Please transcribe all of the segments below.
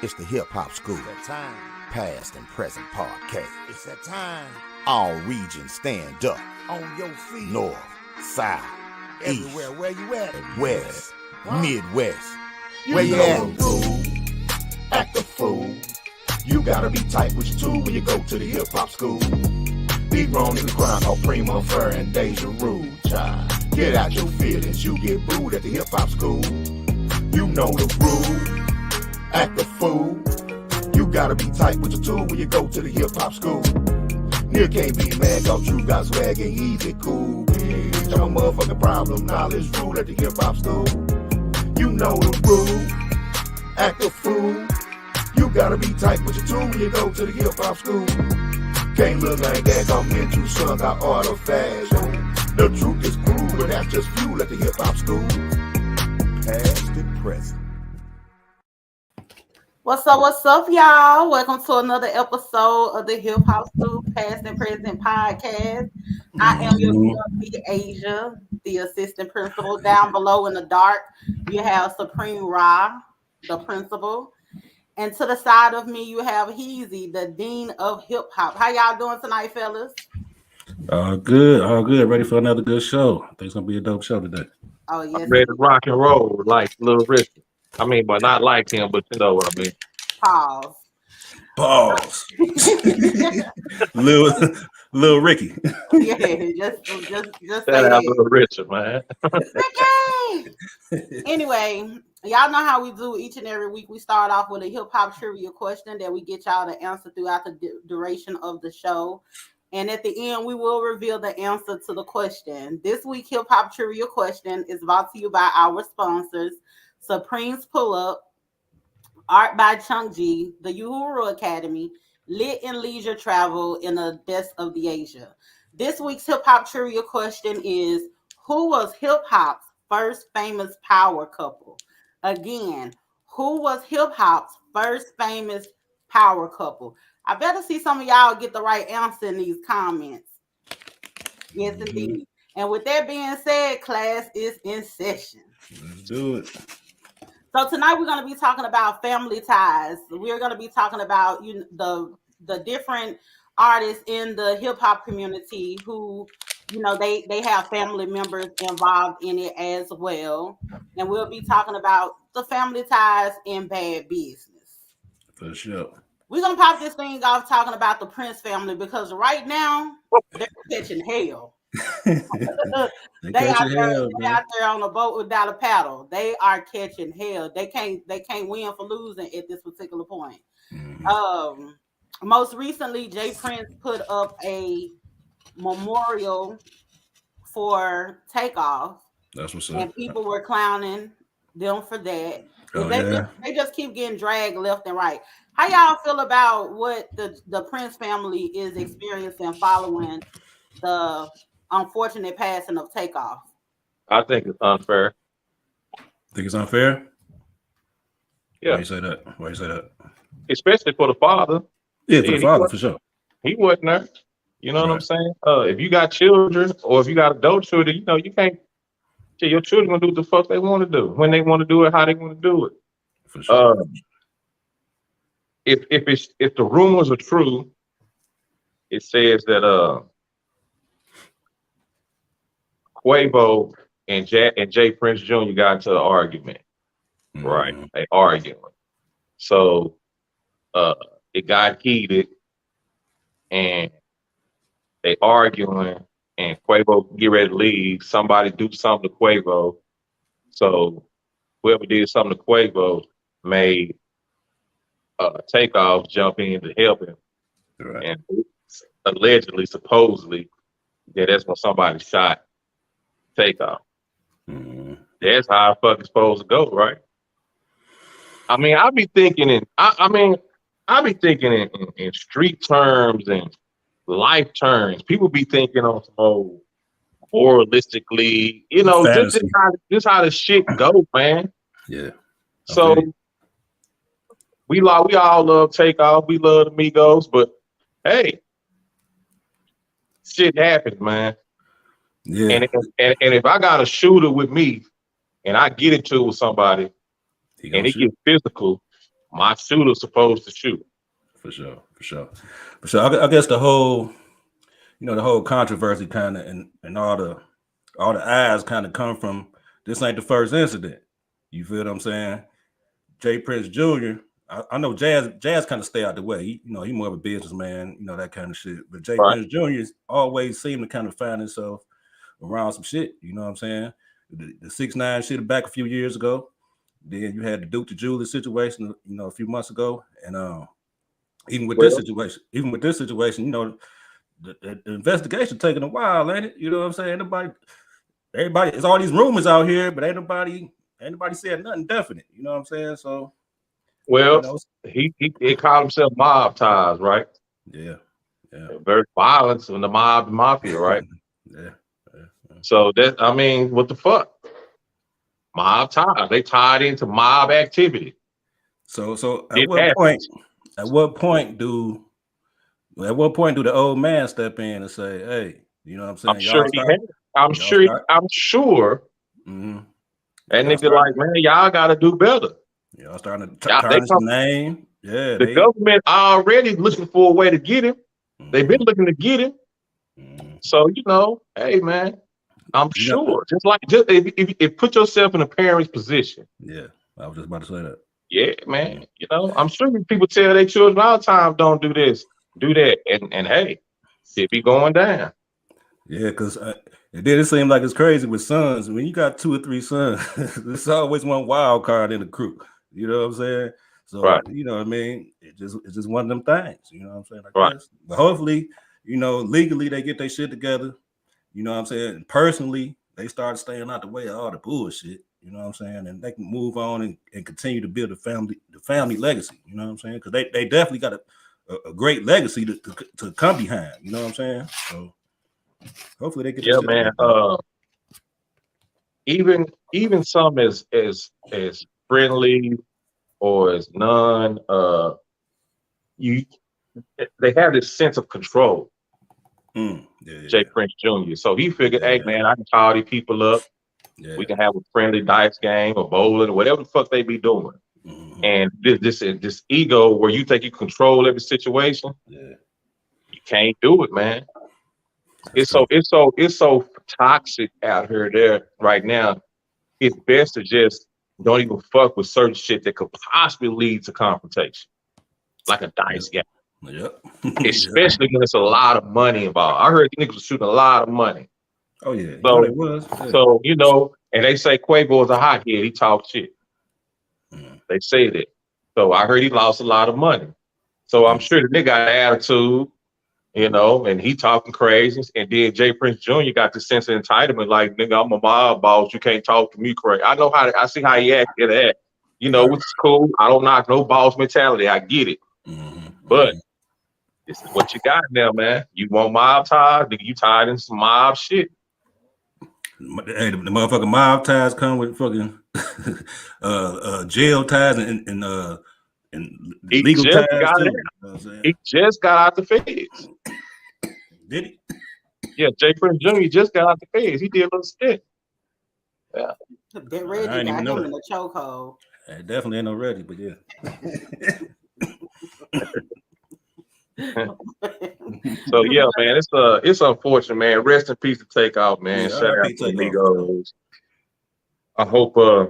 It's the Hip Hop School. It's that time. Past and present podcast. It's that time. All regions stand up. On your feet. North, South, Everywhere. East, Where you at? West, Huh? Midwest. You Where you know at? the rules. Act a fool. You gotta be tight with your tool when you go to the Hip Hop School. Be grown in the crime called Prima, Fur, and Deja Rude, child. Get out your feelings, you get booed at the Hip Hop School. You know the rules. Act a fool. You gotta be tight with your tool when you go to the Hip Hop School. Nigga can't be mad cause you got swag and easy cool, bitch. I'm a motherfucking problem, knowledge rule at the Hip Hop School. You know the rules. Act a fool. You gotta be tight with your tool when you go to the Hip Hop School. Can't look like that, come into son got artifacts. The truth is cruel, but that's just fuel at the Hip Hop School. Past and present. What's up, y'all? Welcome to another episode of the Hip Hop School Past and Present podcast. I am your girl, Asia, the assistant principal. Down below in the dark, you have Supreme Ra, the principal. And to the side of me, you have Heezy, the dean of hip hop. How y'all doing tonight, fellas? All good. Ready for another good show. I think it's gonna be a dope show today. Oh yes. I'm ready to rock and roll like Little Richard. I mean, but not like him, but you know what I mean. Pause. Little Ricky. Yeah, just Shout say out it. Little Richard, man. Ricky! Anyway, y'all know how we do each and every week. We start off with a hip hop trivia question that we get y'all to answer throughout the duration of the show. And at the end, we will reveal the answer to the question. This week, hip hop trivia question is brought to you by our sponsors, Supreme's Pull Up, Art by Chunk G, the Uhuru Academy, Lit and Leisure Travel, and the Best of the Asia. This week's hip hop trivia question is, who was hip hop's first famous power couple? Again, who was hip hop's first famous power couple? I better see some of y'all get the right answer in these comments. Yes, indeed. And with that being said, class is in session. Let's do it. So tonight we're going to be talking about family ties. We're going to be talking about the different artists in the hip hop community who, they have family members involved in it as well. And we'll be talking about the family ties in bad business. For sure. We're going to pop this thing off talking about the Prince family because right now they're catching hell. They out there on a boat without a paddle. They are catching hell. They can't win for losing at this particular point. Mm-hmm. Most recently, Jay Prince put up a memorial for Takeoff. That's what's up. And people were clowning them for that. They just keep getting dragged left and right. How y'all feel about what the Prince family is experiencing following the unfortunate passing of Takeoff? I think it's unfair. Think it's unfair? Yeah. Why you say that? Especially for the father. Yeah, for the father, for sure. He wasn't there. You know what I'm saying? If you got children or if you got adult children, you can't. Your children gonna do what the fuck they want to do, when they want to do it, how they want to do it. For sure. If the rumors are true, it says that Quavo and Jay Prince Jr. got into an argument. Mm-hmm. Right? They arguing. So it got heated and they arguing and Quavo get ready to leave. Somebody do something to Quavo. So whoever did something to Quavo made Takeoff jump in to help him. Right. And allegedly, supposedly, that's when somebody shot Takeoff. Mm-hmm. That's how the fuck it's supposed to go, right? I mean, I be thinking in street terms and life terms. People be thinking on some old moralistically, just how the shit go, man. Yeah. Okay. So we all love Takeoff, we love the Migos, but hey, shit happens, man. Yeah. And if I got a shooter with me and I get into it with somebody and it gets physical, My shooter's supposed to shoot. For sure. I guess the whole, the whole controversy kind of and all the eyes kind of come from this ain't the first incident. You feel what I'm saying? Jay Prince Jr. I know Jazz kind of stay out the way. He more of a businessman, that kind of shit. But Jay Prince Jr. always seemed to kind of find himself around some shit. You know what I'm saying? The 6ix9ine shit back a few years ago. Then you had the Duke to Julie situation, a few months ago, and even with this situation, the investigation taking a while, ain't it? You know what I'm saying? Everybody, it's all these rumors out here, but ain't nobody said nothing definite. You know what I'm saying? So, well, he called himself Mobb Ties, right? Yeah. Very violence in the mob mafia, right? Yeah. So what the fuck? Mobb Ties, they tied into mob activity. So at what point do the old man step in and say, hey, you know what I'm saying? I'm sure. Mm-hmm. That nigga like, man, y'all gotta do better. Y'all starting to tarnish the name. Yeah. The government already looking for a way to get him. Mm-hmm. They've been looking to get him. Mm-hmm. So, hey man, I'm sure. Just if put yourself in a parent's position. Yeah, I was just about to say that. Yeah, man. I'm sure people tell their children all the time, don't do this, do that. And hey, it be going down. Yeah, because it didn't seem like it's crazy with sons. When you got 2 or 3 sons, there's always one wild card in the crew. You know what I'm saying? So, you know what I mean? It's just one of them things. You know what I'm saying? But hopefully, legally they get their shit together. You know what I'm saying? And personally, they start staying out the way of all the bullshit. You know what I'm saying? And they can move on and continue to build the family legacy. You know what I'm saying? Because they definitely got a great legacy to come behind. You know what I'm saying? So hopefully they get shit together. Even some as friendly or as none, they have this sense of control. Jay Prince Jr. So he figured, hey man, I can call these people up. Yeah. We can have a friendly dice game or bowling or whatever the fuck they be doing. Mm-hmm. And this ego where you think you control every situation, you can't do it, man. It's so toxic out there right now. It's best to just don't even fuck with certain shit that could possibly lead to confrontation, like a dice game. Yep. Especially when it's a lot of money involved. I heard niggas was shooting a lot of money. Oh yeah. So it was. Yeah. So and they say Quavo is a hothead. He talk shit. They say that. So I heard he lost a lot of money. So I'm sure the nigga got an attitude, and he talking crazy. And then Jay Prince Jr. got the sense of entitlement, like, nigga, I'm a mob boss. You can't talk to me crazy. I see how he acted at, which is cool. I don't knock no boss mentality. I get it. But this is what you got now, man. You want mob ties? Nigga, you tied in some mob shit. Hey, the motherfucking mob ties come with fucking jail ties and legal ties too. He just got out the feds. Did he? Yeah, Jay Prince Jr. just got out the feds. He did a little stint. Yeah. That Reggie got him in the chokehold. Definitely ain't no Reggie, but yeah. So yeah, man, it's unfortunate, man. Rest in peace to Takeoff, man. Shout out to Amigos. I hope I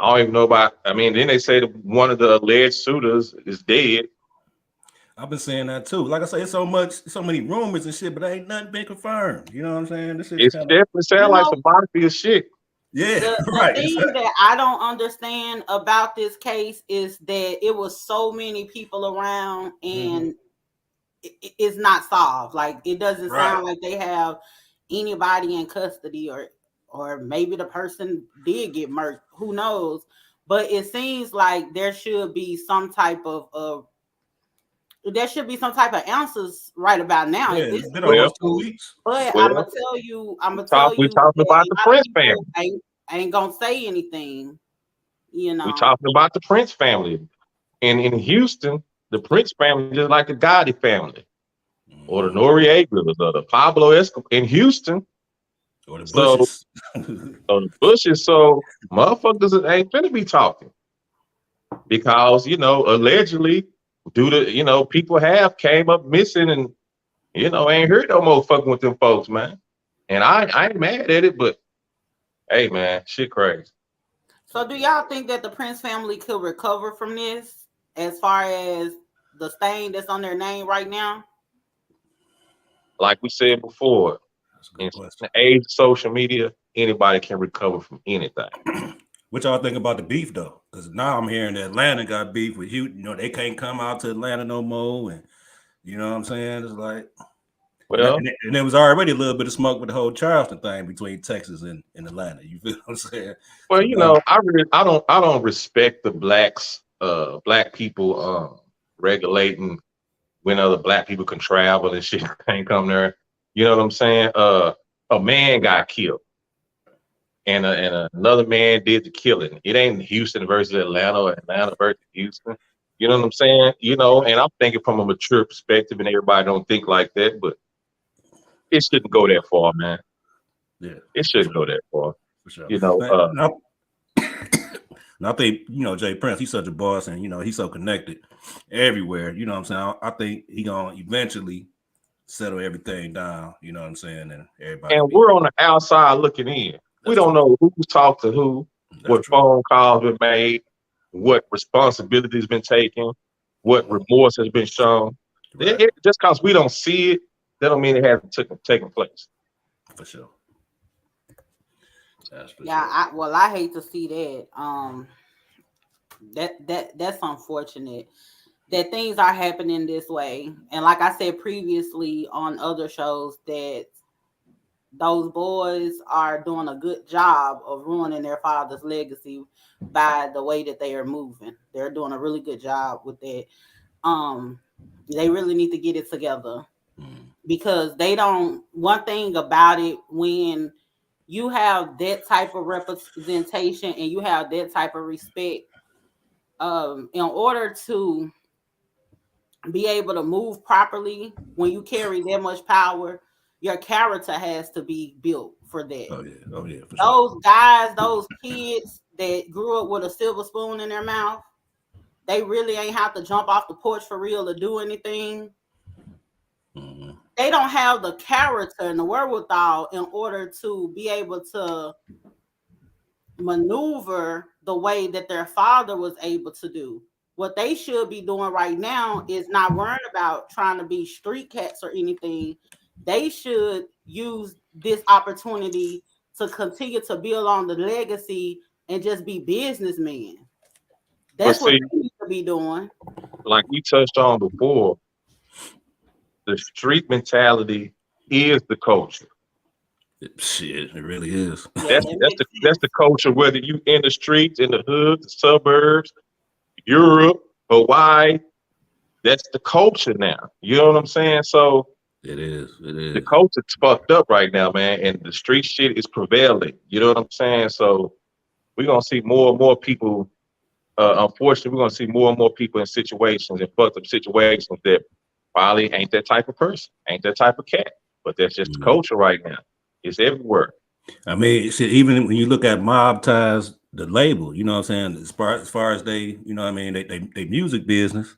don't even know about. I mean, then they say that one of the alleged shooters is dead. I've been saying that too. Like I say, it's so many rumors and shit, but ain't nothing been confirmed. You know what I'm saying? This is definitely sound like some mafia shit. Yeah, the thing that I don't understand about this case is that it was so many people around and it's not solved. Like, it doesn't sound like they have anybody in custody, or maybe the person did get murdered. Who knows? But it seems like there should be some type of answers right about now. Yeah, it's been almost 2 weeks. But I'm gonna tell you, we talking about the Prince family. Ain't gonna say anything. We talking about the Prince family. And in Houston, the Prince family just like the Gotti family, or the Noriegas, or the Pablo Escobar in Houston. Or the Bushes. So the Bushes, so motherfuckers ain't finna be talking. because allegedly, due to people have came up missing and ain't heard no more fucking with them folks, man. And I ain't mad at it, but hey, man, shit crazy. So do y'all think that the Prince family could recover from this as far as the stain that's on their name right now? Like we said before, in the age of social media, anybody can recover from anything. What y'all think about the beef though? Because now I'm hearing that Atlanta got beef with Houston. They can't come out to Atlanta no more, and you know what I'm saying? It's like, well, and there was already a little bit of smoke with the whole Charleston thing between Texas and Atlanta. You feel what I'm saying? Well, I don't respect the black people regulating when other black people can travel and shit can't come there. You know what I'm saying? A man got killed. And another man did the killing. It ain't Houston versus Atlanta or Atlanta versus Houston. You know what I'm saying? And I'm thinking from a mature perspective, and everybody don't think like that, but it shouldn't go that far, man. Yeah, it shouldn't go that far. For sure. And I think Jay Prince, he's such a boss, and he's so connected everywhere. You know what I'm saying? I think he gonna eventually settle everything down. You know what I'm saying? And everybody. And we're on the outside looking in. We don't know who talked to who, what phone calls been made, what responsibility's been taken, what remorse has been shown. Right. Just because we don't see it, that don't mean it hasn't taken place. For sure. Yeah, I hate to see that. That's unfortunate that things are happening this way. And like I said previously on other shows, that those boys are doing a good job of ruining their father's legacy by the way that they are moving. They're doing a really good job with that. They really need to get it together, because they don't. One thing about it, when you have that type of representation and you have that type of respect, in order to be able to move properly, when you carry that much power, your character has to be built for that. Oh yeah. For those sure. guys, those kids that grew up with a silver spoon in their mouth, they really ain't have to jump off the porch for real to do anything. Mm-hmm. They don't have the character and the wherewithal in order to be able to maneuver the way that their father was able to do. What they should be doing right now is not worrying about trying to be street cats or anything. They should use this opportunity to continue to build on the legacy and just be businessmen. That's what they need to be doing. Like we touched on before, the street mentality is the culture. Shit, it really is. That's the culture, whether you in the streets, in the hood, the suburbs, Europe, Hawaii. That's the culture now. You know what I'm saying? So it is. The culture's fucked up right now, man, and the street shit is prevailing. You know what I'm saying? So we're gonna see more and more people. Unfortunately, we're gonna see more and more people in situations, in fucked up situations, that probably ain't that type of person, ain't that type of cat. But that's just the culture right now. It's everywhere. I mean, shit, even when you look at Mobb Ties, the label, you know what I'm saying? As far as they, you know what I mean, they music business,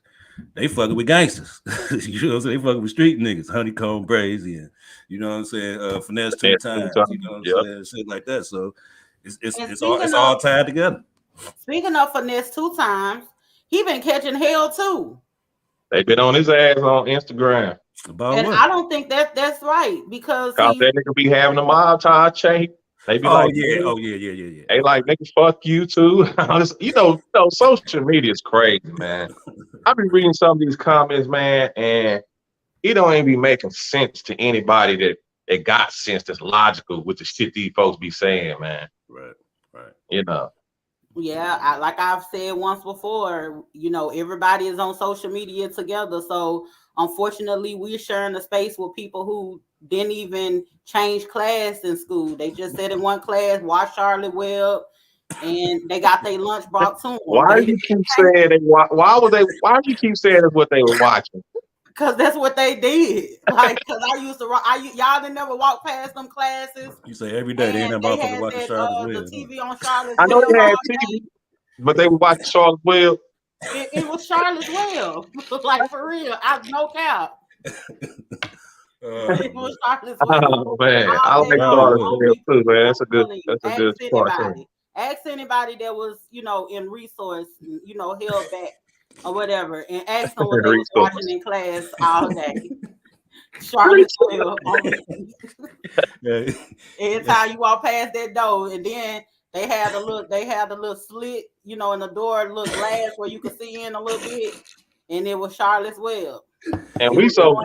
they fucking with gangsters. You know what I'm saying? They fucking with street niggas, Honeycomb Brazy, and you know what I'm saying, Finesse 2 times, you know what I'm saying? Shit like that. So it's all tied together. Speaking of Finesse 2 times, he been catching hell too. They've been on his ass on Instagram. I don't think that's right, because that nigga be having a Mobb Tie chain. They be yeah. They like, nigga, fuck you too. Social media is crazy, man. I be reading some of these comments, man, and it don't even be making sense to anybody that got sense, that's logical with the shit these folks be saying, man. Right. Yeah, like I've said once before, everybody is on social media together. So unfortunately, we're sharing a space with people who didn't even change class in school. They just sat in one class, watched Charlotte Webb, and they got their lunch brought to them. Why do you keep saying why do you keep saying that's what they were watching? Because that's what they did. Like, because y'all didn't never walk past them classes. You say every day they ain't about to watch Charlotte Webb. The TV on Charlotte. I know they had TV, but they were watching Charlotte Webb. It was Charlotte's Web. Like for real. I no cap. It was Charlotte's Web. Oh man, I like Oh, Charlotte's Web too, man. That's a good cartoon. Ask anybody that was, in resource, held back or whatever, and ask them what they was watching in class all day. Charlotte's Web. Every time you walk past that door, and then they had the little slit, in the door, little glass where you could see in a little bit, and it was Charlotte's Web. And we so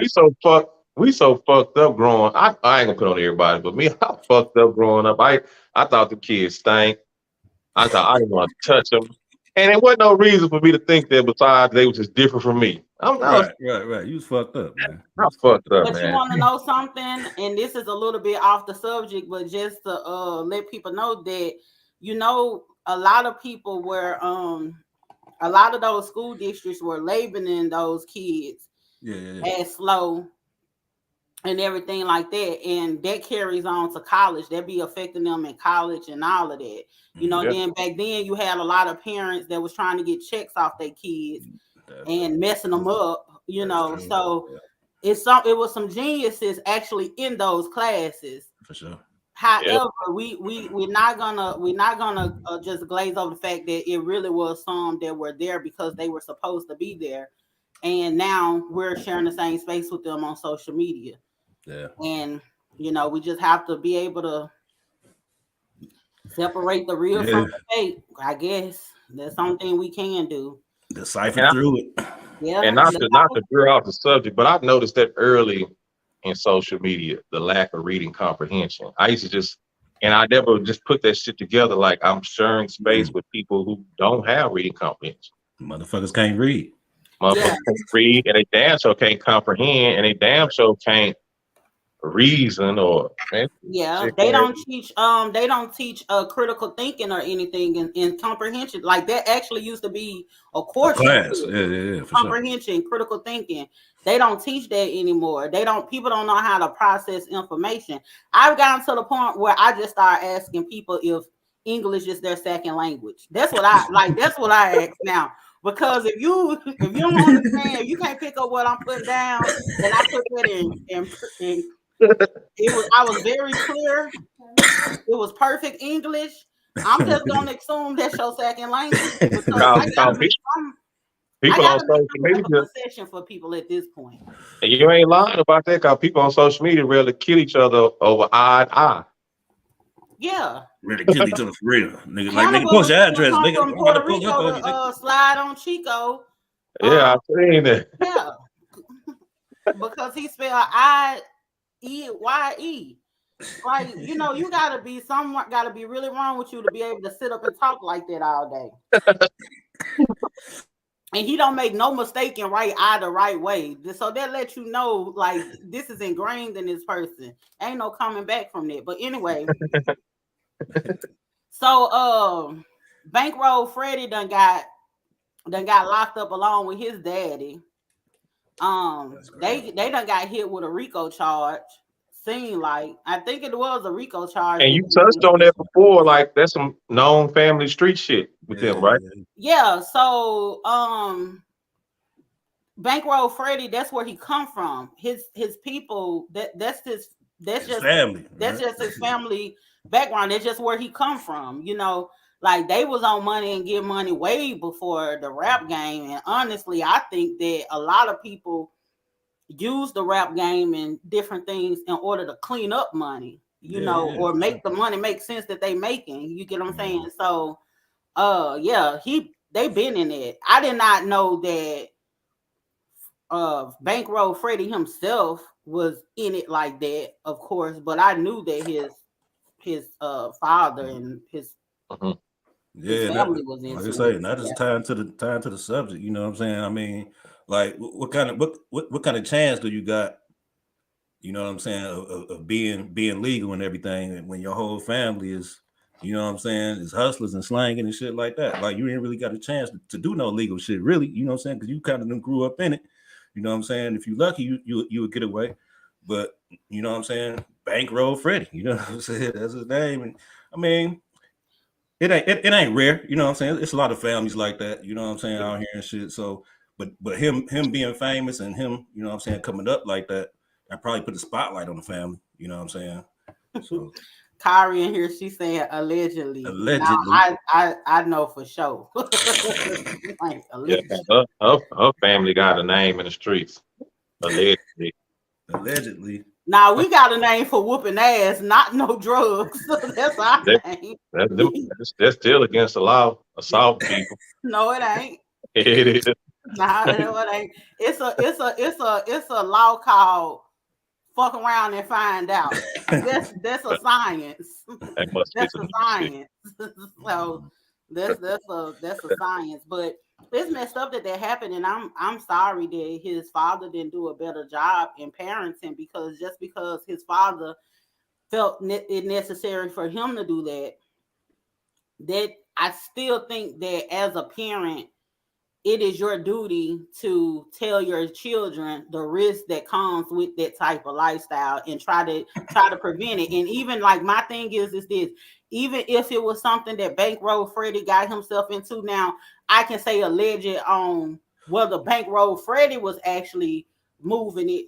fucked up growing. I ain't gonna put on everybody, but me, I fucked up growing up. I thought the kids stank. I thought I didn't want to touch them, and there wasn't no reason for me to think that. Besides, they were just different from me. Right. You was fucked up, man. I fucked up, but man. You want to know something? And this is a little bit off the subject, but just to let people know that a lot of people were a lot of those school districts were labeling those kids as slow and everything like that, and that carries on to college. That be affecting them in college and all of that. Then back then you had a lot of parents that was trying to get checks off their kids and messing them up. So it was some geniuses actually in those classes. For sure. However, we're not gonna just glaze over the fact that it really was some that were there because they were supposed to be there, and now we're sharing the same space with them on social media. Yeah, and we just have to be able to separate the real from the fake. I guess that's something we can do. Decipher through it. Yeah, and not to veer off the subject, but I've noticed that early in social media, the lack of reading comprehension. I used to I never just put that shit together. Like I'm sharing space with people who don't have reading comprehension. Motherfuckers can't read. Motherfuckers can't read, and they damn sure can't comprehend, and they damn sure can't reason or they don't teach critical thinking or anything in comprehension. Like that actually used to be a course class. Comprehension, sure. Critical thinking. They don't teach that anymore. People don't know how to process information. I've gotten to the point where I just start asking people if English is their second language. That's what I like. That's what I ask now. Because if you don't understand, if you can't pick up what I'm putting down, then I put that in I was very clear. It was perfect English. I'm just gonna assume that's your second language. People on social media session for people at this point. And you ain't lying about that, because people on social media really kill each other over eye. Yeah. Really kill each other for real. Nigga post your address. Nigga from Puerto Rico to slide on Chico. Yeah, I've seen that. Yeah. Because he spelled I-E-Y-E. Like, you gotta be really wrong with you to be able to sit up and talk like that all day. And he don't make no mistake in write I the right way. So that lets you know, like, this is ingrained in this person. Ain't no coming back from that. But anyway. So Bankroll Freddie done got locked up along with his daddy. They done got hit with a RICO charge. Seemed like, I think it was a RICO charge. And you touched on that before, like that's some known family street shit with them, right? Yeah. So Bankroll Freddie, that's where he come from. His people, that's just family. That's just his family background. That's just where he come from. Like they was on money and get money way before the rap game. And honestly, I think that a lot of people use the rap game and different things in order to clean up money, or make the money make sense that they making. You get what I'm saying? So, they been in it. I did not know that Bankroll Freddie himself was in it like that, of course, but I knew that his father and his family was in. Like I say, not just tying to the subject. You know what I'm saying? I mean, like, what kind of chance do you got? You know what I'm saying, of being legal and everything when your whole family is, you know what I'm saying, is hustlers and slanging and shit like that. Like you ain't really got a chance to do no legal shit, really. You know what I'm saying? Because you kind of grew up in it. You know what I'm saying? If you lucky, you would get away. But you know what I'm saying? Bankroll Freddie. You know what I'm saying? That's his name. And I mean, it ain't rare, you know what I'm saying? It's a lot of families like that, you know what I'm saying, out here and shit. So, but him being famous and him, you know what I'm saying, coming up like that probably put the spotlight on the family, you know what I'm saying? So Kari in here, she's saying allegedly. allegedly. Now, I know for sure. Like, Yeah, allegedly. her family got a name in the streets. Allegedly. Allegedly. Now we got a name for whooping ass, not no drugs. That's our name. That's still against the law. Assault people. No, it ain't. It is. Nah, no, it ain't. It's a law called fuck around and find out. That's a science. That's a science. So that's a science. But it's messed up that happened, and I'm sorry that his father didn't do a better job in parenting, because just because his father felt it necessary for him to do that I still think that as a parent, it is your duty to tell your children the risk that comes with that type of lifestyle and try to prevent it. And even like my thing is this, even if it was something that Bankroll Freddie got himself into, now I can say alleged on whether Bankroll Freddie was actually moving it.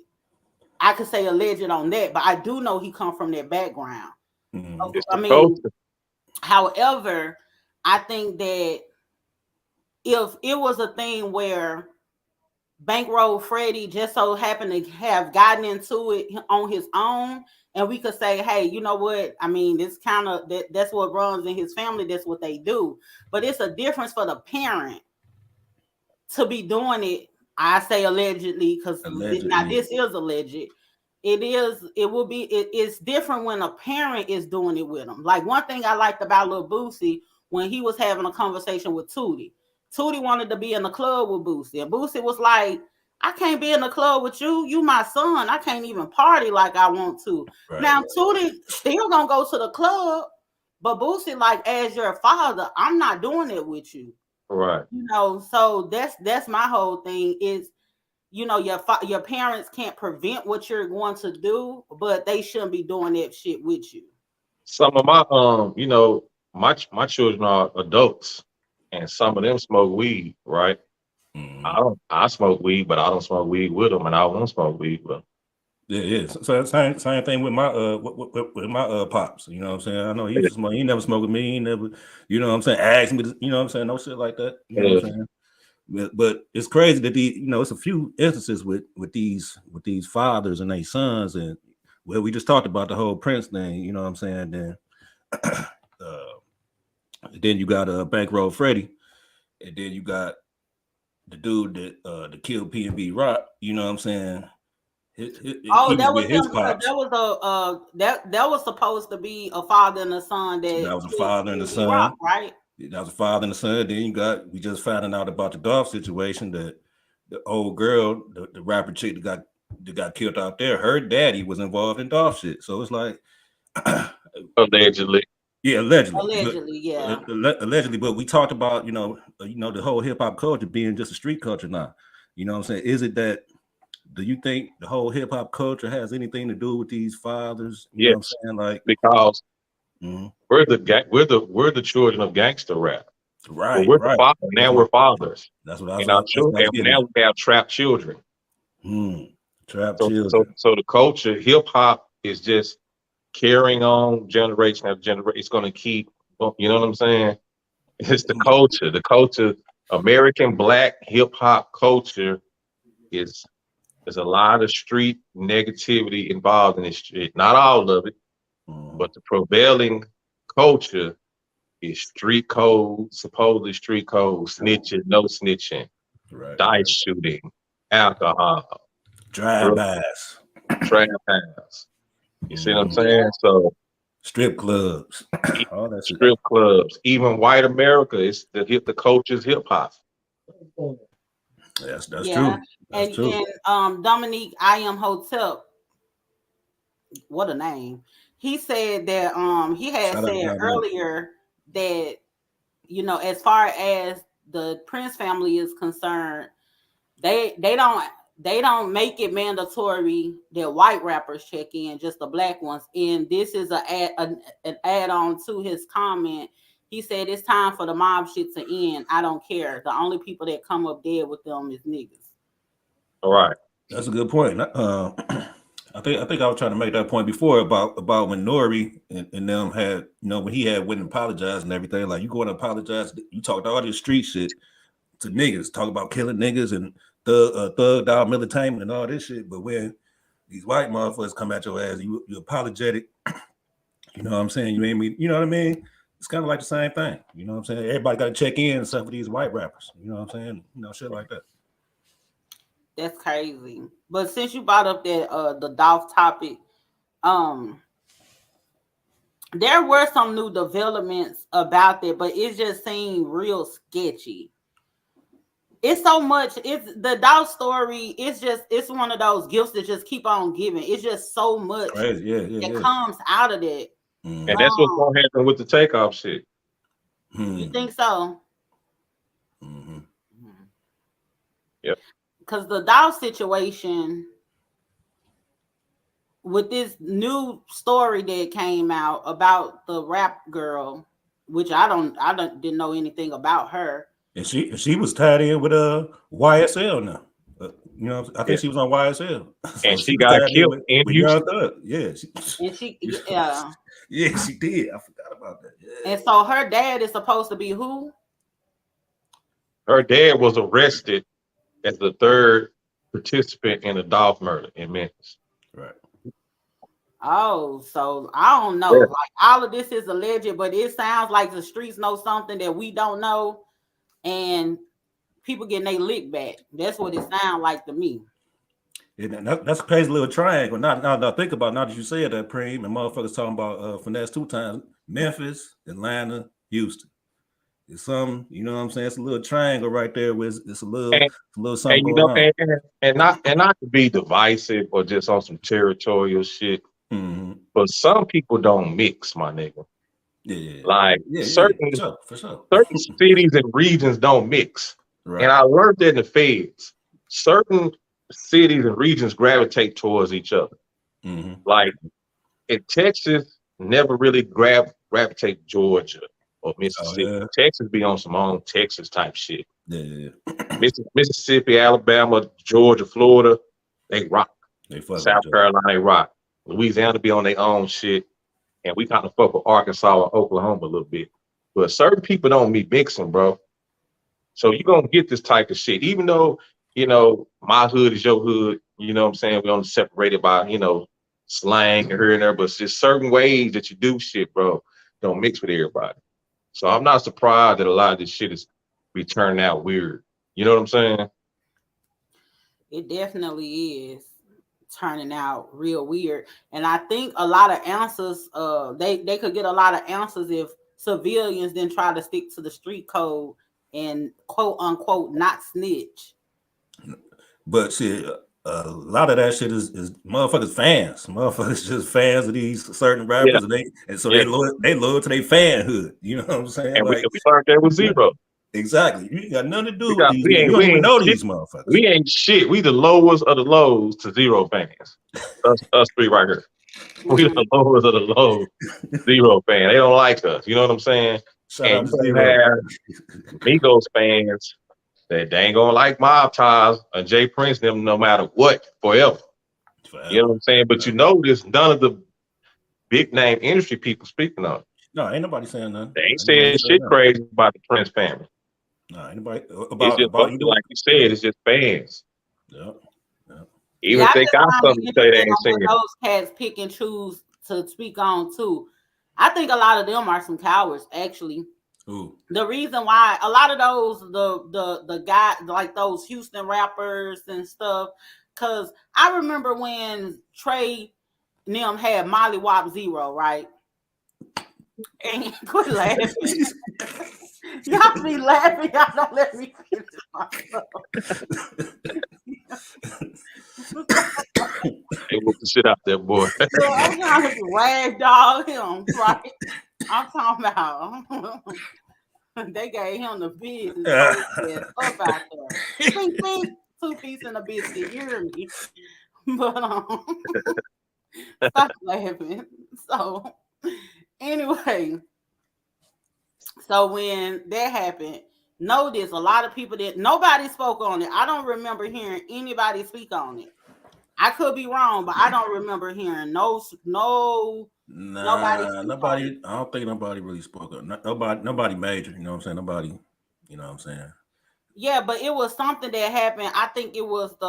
I could say alleged on that, but I do know he come from that background. Mm-hmm. I mean, however, I think that if it was a thing where Bankroll Freddie just so happened to have gotten into it on his own, and we could say, hey, you know what? I mean, it's kind of that's what runs in his family. That's what they do. But it's a difference for the parent to be doing it. I say allegedly because now this is alleged. It's different when a parent is doing it with them. Like one thing I liked about Lil Boosie when he was having a conversation with Tootie. Tootie wanted to be in the club with Boosie, and Boosie was like, I can't be in the club with you. You my son. I can't even party like I want to. Right. Now, Tootie still gonna go to the club, but Boosie like, as your father, I'm not doing it with you. Right. You know, so that's my whole thing is, you know, your parents can't prevent what you're going to do, but they shouldn't be doing that shit with you. Some of my you know, my children are adults. And some of them smoke weed, right? Mm-hmm. I smoke weed, but I don't smoke weed with them, and I won't smoke weed with them. Yeah. So same thing with my with my pops. You know what I'm saying? I know he used to smoke. He never smoked with me. He never, you know what I'm saying, asked me to, you know what I'm saying, no shit like that. You know what I'm saying? But it's crazy that it's a few instances with these fathers and their sons, and we just talked about the whole Prince thing. You know what I'm saying? Then you got Bankroll Freddie, and then you got the dude that killed P&B Rock. You know what I'm saying? That was supposed to be a father and a son. That was a father and a son, Rock, right? That was a father and a son. Then we just found out about the Dolph situation, that the old girl, the rapper chick that got killed out there, her daddy was involved in Dolph shit. So it's like allegedly. Yeah, allegedly. Allegedly. But we talked about, you know, the whole hip hop culture being just a street culture now. You know what I'm saying? Is it that? Do you think the whole hip hop culture has anything to do with these fathers? You know what I'm saying? Like, because we're the children of gangster rap. Right. Well, we're the now we're fathers. That's what I was. And now we have trapped children. Trapped children. So the culture, hip hop, is just carrying on generation after generation. It's going to keep, you know what I'm saying? It's the culture. The culture, American Black hip hop culture, there's a lot of street negativity involved in this shit. Not all of it, but the prevailing culture is street code, supposedly street code, snitching, no snitching, dice shooting, alcohol, drive-bys. You see what I'm saying? So strip clubs, all that shit. Strip clubs, even white America is the culture's hip hop. That's true. That's true. And Dominique I Am Hotel, what a name. He said that he had said earlier that, you know, as far as the Prince family is concerned, they don't make it mandatory that white rappers check in, just the black ones. And this is an add-on to his comment. He said it's time for the mob shit to end. I don't care. The only people that come up dead with them is niggas. All right. That's a good point. I think I was trying to make that point before about when Nori and them had, when he had went and apologized and everything. Like, you go and apologize, you talked all this street shit to niggas, talk about killing niggas and thug dog militant and all this shit. But when these white motherfuckers come at your ass, you apologetic. You know what I'm saying? You ain't me. You know what I mean? It's kind of like the same thing. You know what I'm saying? Everybody got to check in and stuff with these white rappers. You know what I'm saying? Shit like that. That's crazy. But since you brought up that the Dolph topic, there were some new developments about that, but it just seemed real sketchy. It's so much. It's the Dolph story. It's one of those gifts that just keep on giving. It's just so much that comes out of that. And that's what's gonna happen with the takeoff shit. You think so? Mm-hmm. Yep. Because the Dolph situation with this new story that came out about the rap girl, which I didn't know anything about her. And she was tied in with YSL now. I think she was on YSL. And she got killed in Houston. Yeah, she did. I forgot about that. Yeah. And so her dad is supposed to be who? Her dad was arrested as the third participant in the Dolph murder in Memphis. Right. Oh, so I don't know. Like, all of this is alleged, but it sounds like the streets know something that we don't know, and people getting their lick back. That's what it sounds like to me. And that's a crazy little triangle. Now think about it, now that you said that, Preem, and motherfuckers talking about finesse 2 times. Memphis, Atlanta, Houston. It's some, you know what I'm saying? It's a little triangle right there with it's a little something going on. And not to be divisive or just on some territorial shit. Mm-hmm. But some people don't mix, my nigga. Yeah. Like certain for sure. certain cities and regions don't mix. Right. And I learned that in the feds. Certain cities and regions gravitate towards each other. Mm-hmm. Like in Texas, never really gravitate Georgia or Mississippi. Oh, yeah. Texas be on some own Texas type shit. Yeah. Mississippi, Alabama, Georgia, Florida, they rock. They fuck. South Carolina, they rock. Louisiana be on their own shit. And we kind of fuck with Arkansas or Oklahoma a little bit. But certain people don't be mixing, bro. So you're going to get this type of shit. Even though, my hood is your hood, you know what I'm saying? We're only separated by, slang here and there. But it's just certain ways that you do shit, bro, don't mix with everybody. So I'm not surprised that a lot of this shit is be turning out weird. You know what I'm saying? It definitely is turning out real weird. And I think a lot of answers, they could get a lot of answers if civilians then try to stick to the street code and quote unquote not snitch. But shit, a lot of that shit is motherfuckers fans. Motherfuckers just fans of these certain rappers, they loyal to their fanhood. You know what I'm saying? And we learned that with Zero. Exactly. You ain't got nothing to do with these. You don't even know these motherfuckers. We ain't shit. We the lowest of the lows to Zero fans. Us three right here. We the lowest of the lows. Zero fan. They don't like us. You know what I'm saying? Shout out to you have Migos fans that they ain't gonna like Mobb Ties and Jay Prince them no matter what forever. You know what I'm saying? But this none of the big name industry people speaking on it. No, ain't nobody saying nothing. They ain't saying shit crazy about the Prince family. No, anybody about like you said, it's just fans. Yeah. Even if they got something to say, they ain't saying. Those cats pick and choose to speak on too. I think a lot of them are some cowards, actually. Ooh. The reason why a lot of those the guys like those Houston rappers and stuff, because I remember when Trey and them had Molly Wop Zero, right? And quit laughing. Y'all be laughing. Y'all don't let me finish myself. They whoop the shit out there, boy. So I'm trying to ragdoll him, right? I'm talking about they gave him the business up out there. Think, 2 piece in a biscuit, you hear me? But stop laughing. So anyway, So when that happened, notice a lot of people nobody spoke on it. I don't remember hearing anybody speak on it. I could be wrong, but I don't remember hearing nobody Nah, speak on it. nobody. I don't think nobody really spoke up. Nobody major. You know what I'm saying? Nobody. You know what I'm saying? Yeah, but it was something that happened. I think it was the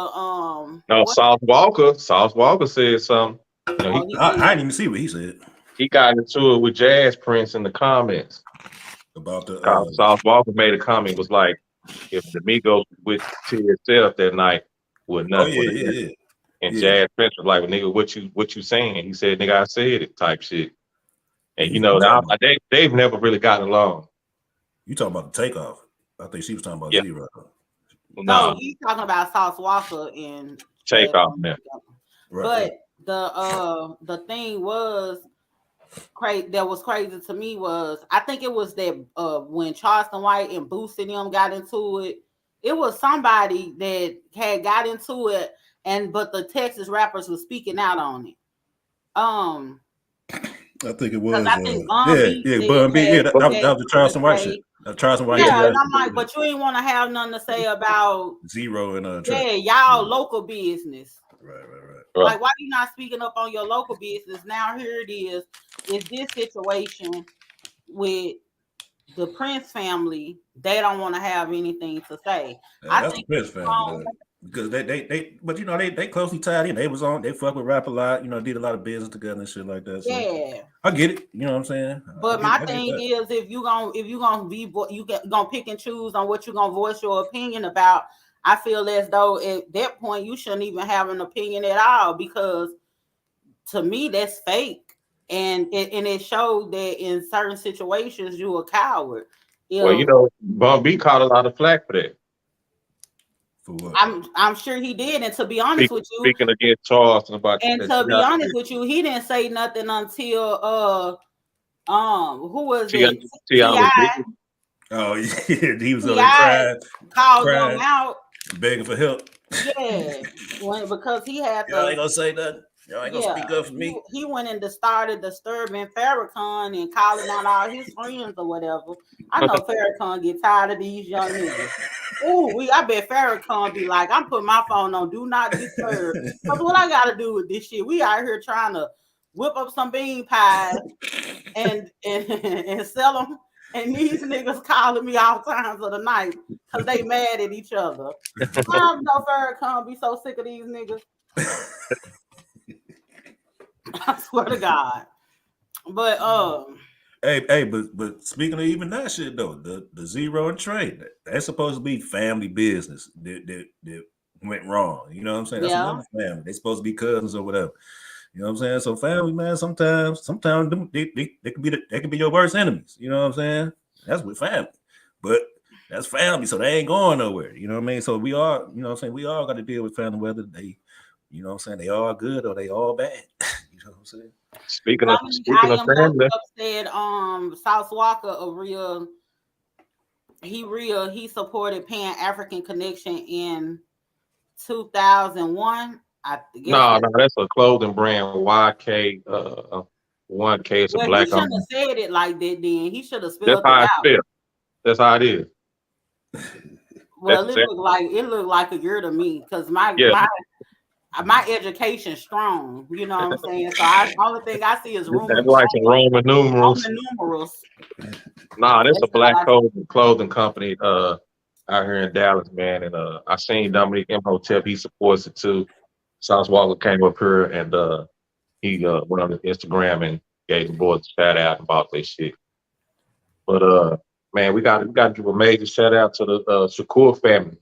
No, what South Walker. South Walker said something. You know, oh he he I did. didn't even see what he said he got into it with Jazz Prince in the comments. about the. South Walker made a comment, was like, if the Migos with to itself that night, would Oh nothing would yeah, have yeah, happened. yeah, And yeah. Jazz Prince was like, well, nigga, what you saying? He said, nigga, I said it type shit. And You, you talking about they've never really gotten along. you talking about the takeoff? I think she was talking about Yeah, zero. No, nah, he's talking about Sauce Walker and take Jazz off Prince now. together. Right, right. But the thing was crazy that was crazy to me was I think it was that when Charleston White and Boosie and them got into it, it was somebody that had got into it, but the Texas rappers were speaking out on it. Um, I think it because was. I think Bun Yeah, B yeah. said Bun B. Yeah, had that had was the something to Charleston White shit. say. Charleston White. Yeah, Yeah, and I'm like, but you ain't want to have nothing to say about zero and Trey. y'all local business. Right, right, Right. Like, why you not speaking up on your local business? Now here it is this situation with the Prince family. They don't want to have anything to say. I That's the think Prince family, though. Because they, but you know, they closely tied in. They fuck with rap a lot. You know, did a lot of business together and shit like that. So yeah. I get it. You know what I'm saying? But my I get thing that. is, if you gonna gonna pick and choose on what you gonna voice your opinion about, I feel as though at that point you shouldn't even have an opinion at all, because to me that's fake, and it showed that in certain situations you a coward. Well, If Bun B caught a lot of flack for that. For what? I'm sure he did, and to be honest with you, Speaking against Charleston about and that to be honest with you, he didn't say nothing until who was it? T.I. was T.I. big. Oh yeah, he was over there T.I. called them crying, out. begging for help. Yeah, because he had Y'all ain't gonna say nothing. Y'all ain't gonna yeah, speak up for me. he went and started disturbing Farrakhan and calling out all his friends or whatever. I know Farrakhan get tired of these young niggas. I bet Farrakhan be like, I'm putting my phone on do not disturb. Because what I gotta do with this shit? We out here trying to whip up some bean pies and sell them. And these niggas calling me all times of the night because they mad at each other. I know Farrakhan be so sick of these niggas. I swear to God. But but speaking of even that shit though, the zero and trade, that's supposed to be family business that went wrong. You know what I'm saying? That's yeah, another family. They supposed to be cousins or whatever. You know what I'm saying? So family, man, sometimes they can be your worst enemies. You know what I'm saying? That's with family. But that's family, so they ain't going nowhere. You know what I mean? So we all, you know what I'm saying, we all got to deal with family, whether they, you know what I'm saying, they all good or they all bad. You know what I'm saying? Speaking I of am family, said South Walker he supported Pan African Connection in 2001. I guess no, that's a clothing brand. YK, 1K is a well, he black shouldn't owned. have said it like that. Then he should have That's spelled it how I out. feel. That's how it is. That's Well, exactly, it looked like a year to me because my yeah. education strong. You know what I'm saying? So only thing I see is That's Roman like some Roman numerals. numerals. Nah, that's a That's black all clothing company out here in Dallas, man. And I seen Dominique Imhotep, he supports it too. South Walker came up here and he went on his Instagram and gave the boys a shout out about this shit. But man, we got to give a major shout out to the Shakur family.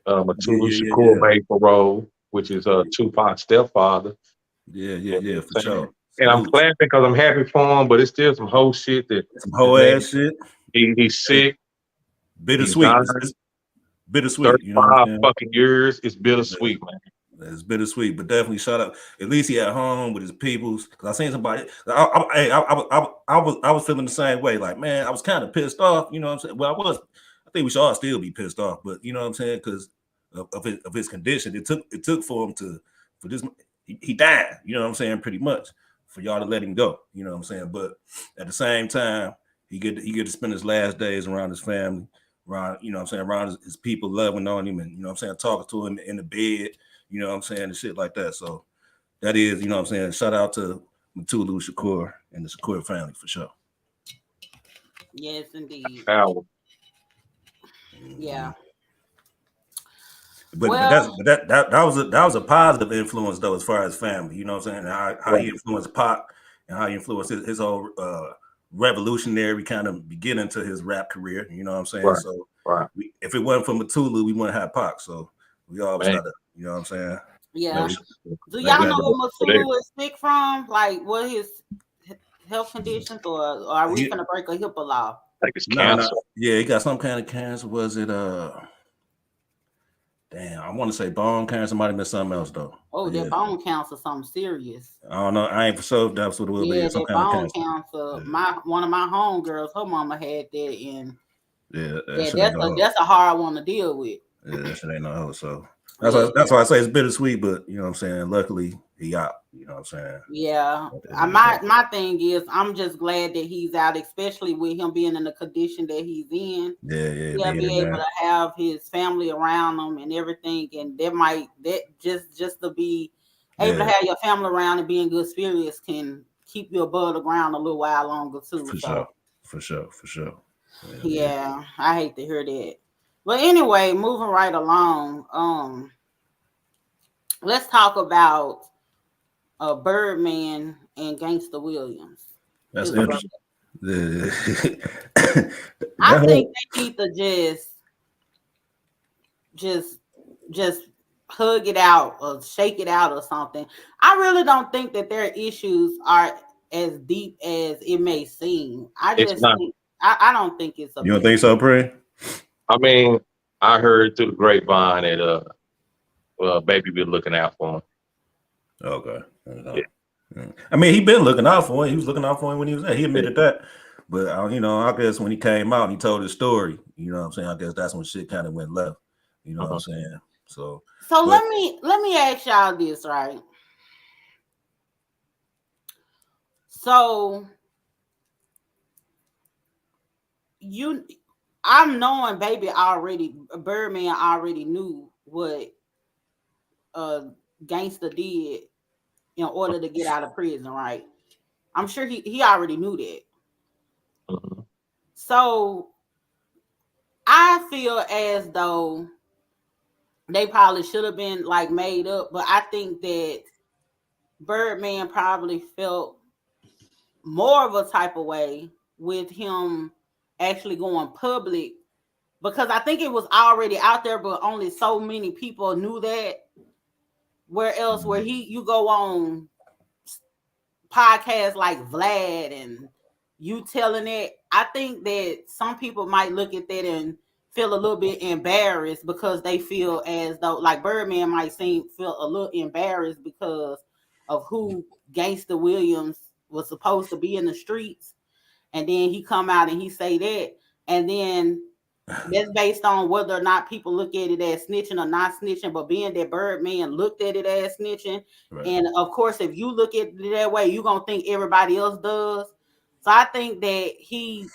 Mutulu Shakur Yeah. made parole, which is Tupac's stepfather. Yeah, for sure. And I'm Salute. clapping because I'm happy for him, but it's still some whole shit that Some this whole nigga, ass shit. he's sick, he's Bittersweet. dying. It's bittersweet. You know what 35 I'm saying? fucking years. It's bittersweet, man. It's bittersweet, but definitely shout out. At least he at home with his peoples. Because I seen somebody. I was feeling the same way. Like, man, I was kind of pissed off. You know what I'm saying? Well, I was. I think we should all still be pissed off. But you know what I'm saying? Because of his condition, it took for him for this. He died. You know what I'm saying? Pretty much for y'all to let him go. You know what I'm saying? But at the same time, he get to spend his last days around his family, around, you know what I'm saying, around his people loving on him, and you know what I'm saying, talking to him in the bed, you know what I'm saying, and shit like that. So that is, you know what I'm saying, shout out to Mutulu Shakur and the Shakur family for sure. Yes, indeed. Power. Yeah. But Well, that was a positive influence though, as far as family. You know what I'm saying? How he influenced Pac and how he influenced his whole revolutionary kind of beginning to his rap career. You know what I'm saying? Right. So Right. if it wasn't for Mutulu, we wouldn't have Pac. So we always Man. gotta, you know what I'm saying? yeah. No, Do y'all Like, know what Mutulu is sick from? Like, what his health conditions, or are we gonna break a HIPAA law? like it's no, cancer. yeah, he got some kind of cancer. Was it damn, I want to say bone cancer, might have been something else though. Oh, Yeah. that bone cancer, something serious. I don't know. I ain't for sure if that's what it was, but Yeah, yeah, some that kind of bone cancer. cancer. One of my homegirls, her mama had that, and Yeah, that's a hard one to deal with. Yeah, that shit ain't no hoe. So that's why I say it's bittersweet, but you know what I'm saying. Luckily, he out. You know what I'm saying. Yeah, my thing is, I'm just glad that he's out, especially with him being in the condition that he's in. Yeah. He'll be able to have his family around him and everything, and that just to be able to have your family around and be in good spirits can keep you above the ground a little while longer too. For sure. Yeah, I hate to hear that. But anyway, moving right along, let's talk about Birdman and Gangsta Williams. That's interesting. I think they need to just hug it out or shake it out or something. I really don't think that their issues are as deep as it may seem. I don't think it's You don't think so, Pre? I mean, I heard through the grapevine that baby been looking out for him. Okay. Yeah. I mean, he been looking out for him. He was looking out for him when he was there. He admitted that. But you know, I guess when he came out and he told his story, you know what I'm saying, I guess that's when shit kind of went left. You know what I'm saying? So let me ask y'all this, right? So I'm knowing Birdman already knew what Gangsta did in order to get out of prison, right? I'm sure he already knew that. Mm-hmm. So I feel as though they probably should have been like made up, but I think that Birdman probably felt more of a type of way with him actually going public, because I think it was already out there, but only so many people knew that. Where you go on podcasts like Vlad and you telling it, I think that some people might look at that and feel a little bit embarrassed because they feel as though, like, Birdman might feel a little embarrassed because of who Gangsta Williams was supposed to be in the streets, and then he come out and he say that, and then that's based on whether or not people look at it as snitching or not snitching. But being that Birdman looked at it as snitching, right. And of course, if you look at it that way, you're gonna think everybody else does. So I think that he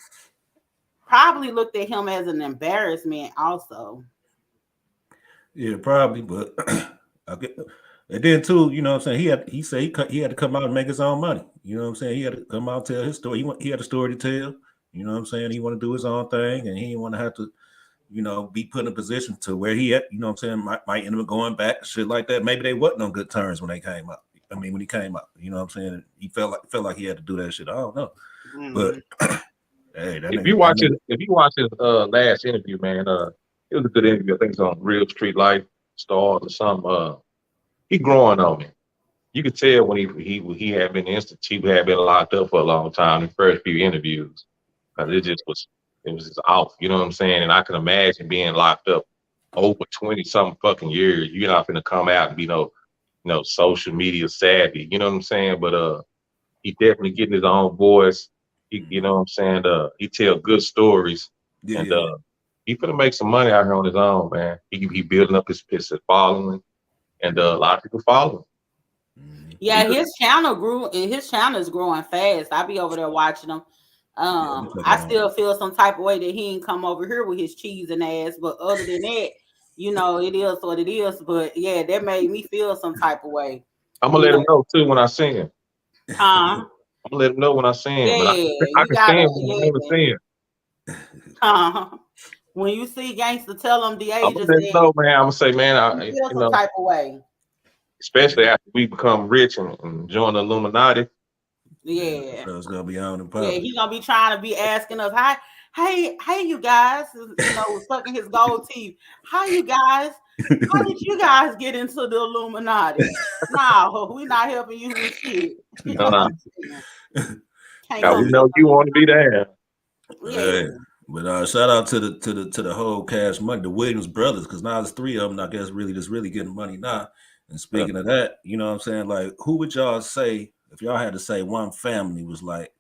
probably looked at him as an embarrassment also. Yeah, probably, but and then too, you know what I'm saying, he said he had to come out and make his own money. You know what I'm saying? He had to come out and tell his story. He had a story to tell. You know what I'm saying? He want to do his own thing, and he didn't want to have to, you know, be put in a position to where he at, you know what I'm saying, might end up going back, shit like that. Maybe they wasn't on good terms when they came up. I mean, when he came up, you know what I'm saying? He felt like he had to do that shit. I don't know. Mm-hmm. But hey, if you watch his last interview, man, it was a good interview. I think it's on Real Street Life Stars or something. He growing on me. You could tell when he had been institute, had been locked up for a long time in the first few interviews. Because it was just off, you know what I'm saying? And I can imagine being locked up over 20-something fucking years. You're not gonna come out and be no social media savvy, you know what I'm saying? But he definitely getting his own voice. You know what I'm saying? He tell good stories. He finna make some money out here on his own, man. He building up his following, and a lot of people follow him. Yeah, his channel grew, and his channel is growing fast. I be over there watching him. I still feel some type of way that he ain't come over here with his cheese and ass. But other than that, you know, it is what it is. But yeah, that made me feel some type of way. I'm gonna let him know too when I see him. Huh? I'm gonna let him know when I see him. Yeah, But I you can gotta. stand when I never see him. When you see Gangsta, tell him the I'm age gonna is let him know, man. I'm gonna say, man, you feel you some know, type of way. especially after we become rich and join the Illuminati. Yeah. So it's gonna be on the Yeah, public. he's gonna be trying to be asking us, hey, you guys, you know, sucking his gold teeth. How you guys? How did you guys get into the Illuminati? No, we're not helping you with shit. You know what I'm saying? Can't Now come we know you want to be there. yeah. But shout out to the whole Cash Money, the Williams brothers, because now there's three of them. I guess really just really getting money now. And speaking of that, you know what I'm saying? Like, who would y'all say if y'all had to say one family was like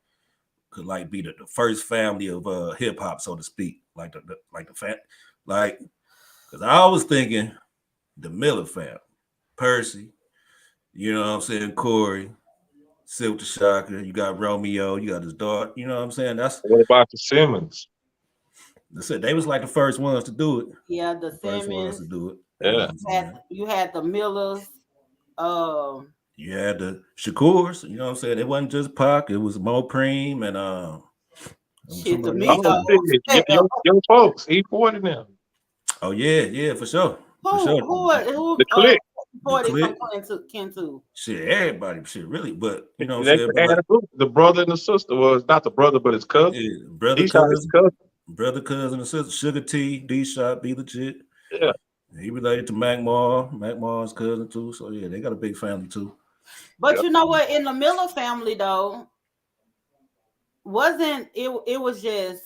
could like be the first family of hip hop, so to speak, like the like because I was thinking the Miller family, Percy, you know what I'm saying, Corey, Silk the Shocker, you got Romeo, you got his daughter, you know what I'm saying? What about the Simmons? That's it. They was like the first ones to do it. Yeah, the First ones to Simmons. do it. Yeah. You had the Millers. You had the Shakurs, you know what I'm saying? It wasn't just Pac, it was Mo Preem and shit, the Oh, Migos. shit. Your folks, E40 now. Oh yeah, for sure. For sure. Who The clique. reported from Kentu? Shit, everybody, shit, really. But you know what They I'm saying? But had like, a group. The brother and the sister was not the brother, but his cousin. yeah, brother, He shot his cousin. cousin, and sister, Sugar T, D Shot, Be Legit. Yeah. He related to Mac Mall's cousin too. So yeah, they got a big family too. But you know what? In the Miller family, though, wasn't it? It was just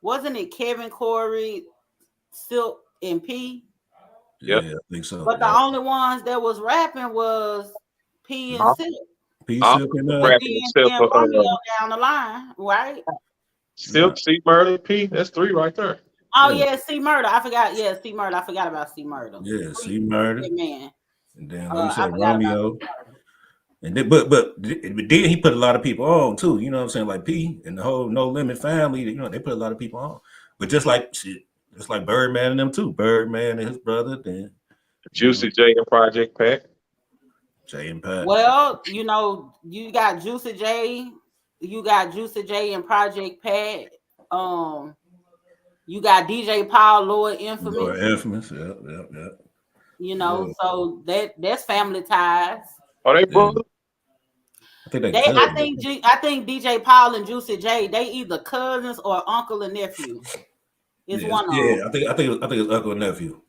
wasn't it Kevin, Corey, Silk, and P? Yeah, Yep. I think so. But the only ones that was rapping was P and Silk. P I'm Silk and And rapping except then for Romeo down the line, right? Silk, C Murder, P. That's three right there. Oh yeah, C Murder. I forgot. Yeah, C Murder. I forgot about C Murder. Yeah, C Murder. Man. And then like you I said, forgot about Romeo. And then, but then he put a lot of people on too. You know what I'm saying? Like P and the whole No Limit family. You know they put a lot of people on. But just like Birdman and them too. Birdman and his brother. Then Juicy J and Project Pack. Jay and Pat. Well, you know, you got Juicy J and Project Pat. You got DJ Paul, Lord Infamous. Lord Infamous. Yep. You know, so that's family ties. Are they brothers? I think I think DJ Paul and Juicy J, they either cousins or uncle and nephew. It's one of them. Yeah, I think it's uncle and nephew.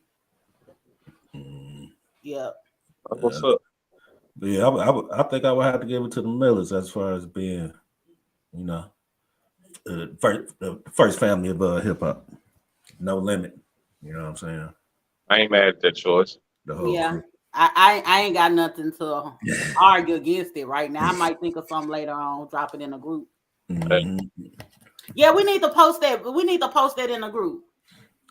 Yeah. What's up? But yeah, I think I would have to give it to the Millers as far as being, you know, the first family of hip hop. No Limit. You know what I'm saying? I ain't mad at that choice. The whole Yeah. I ain't got nothing to argue against it right now. I might think of something later on, drop it in a group. Mm-hmm. Yeah, we need to post that. We need to post that in a group.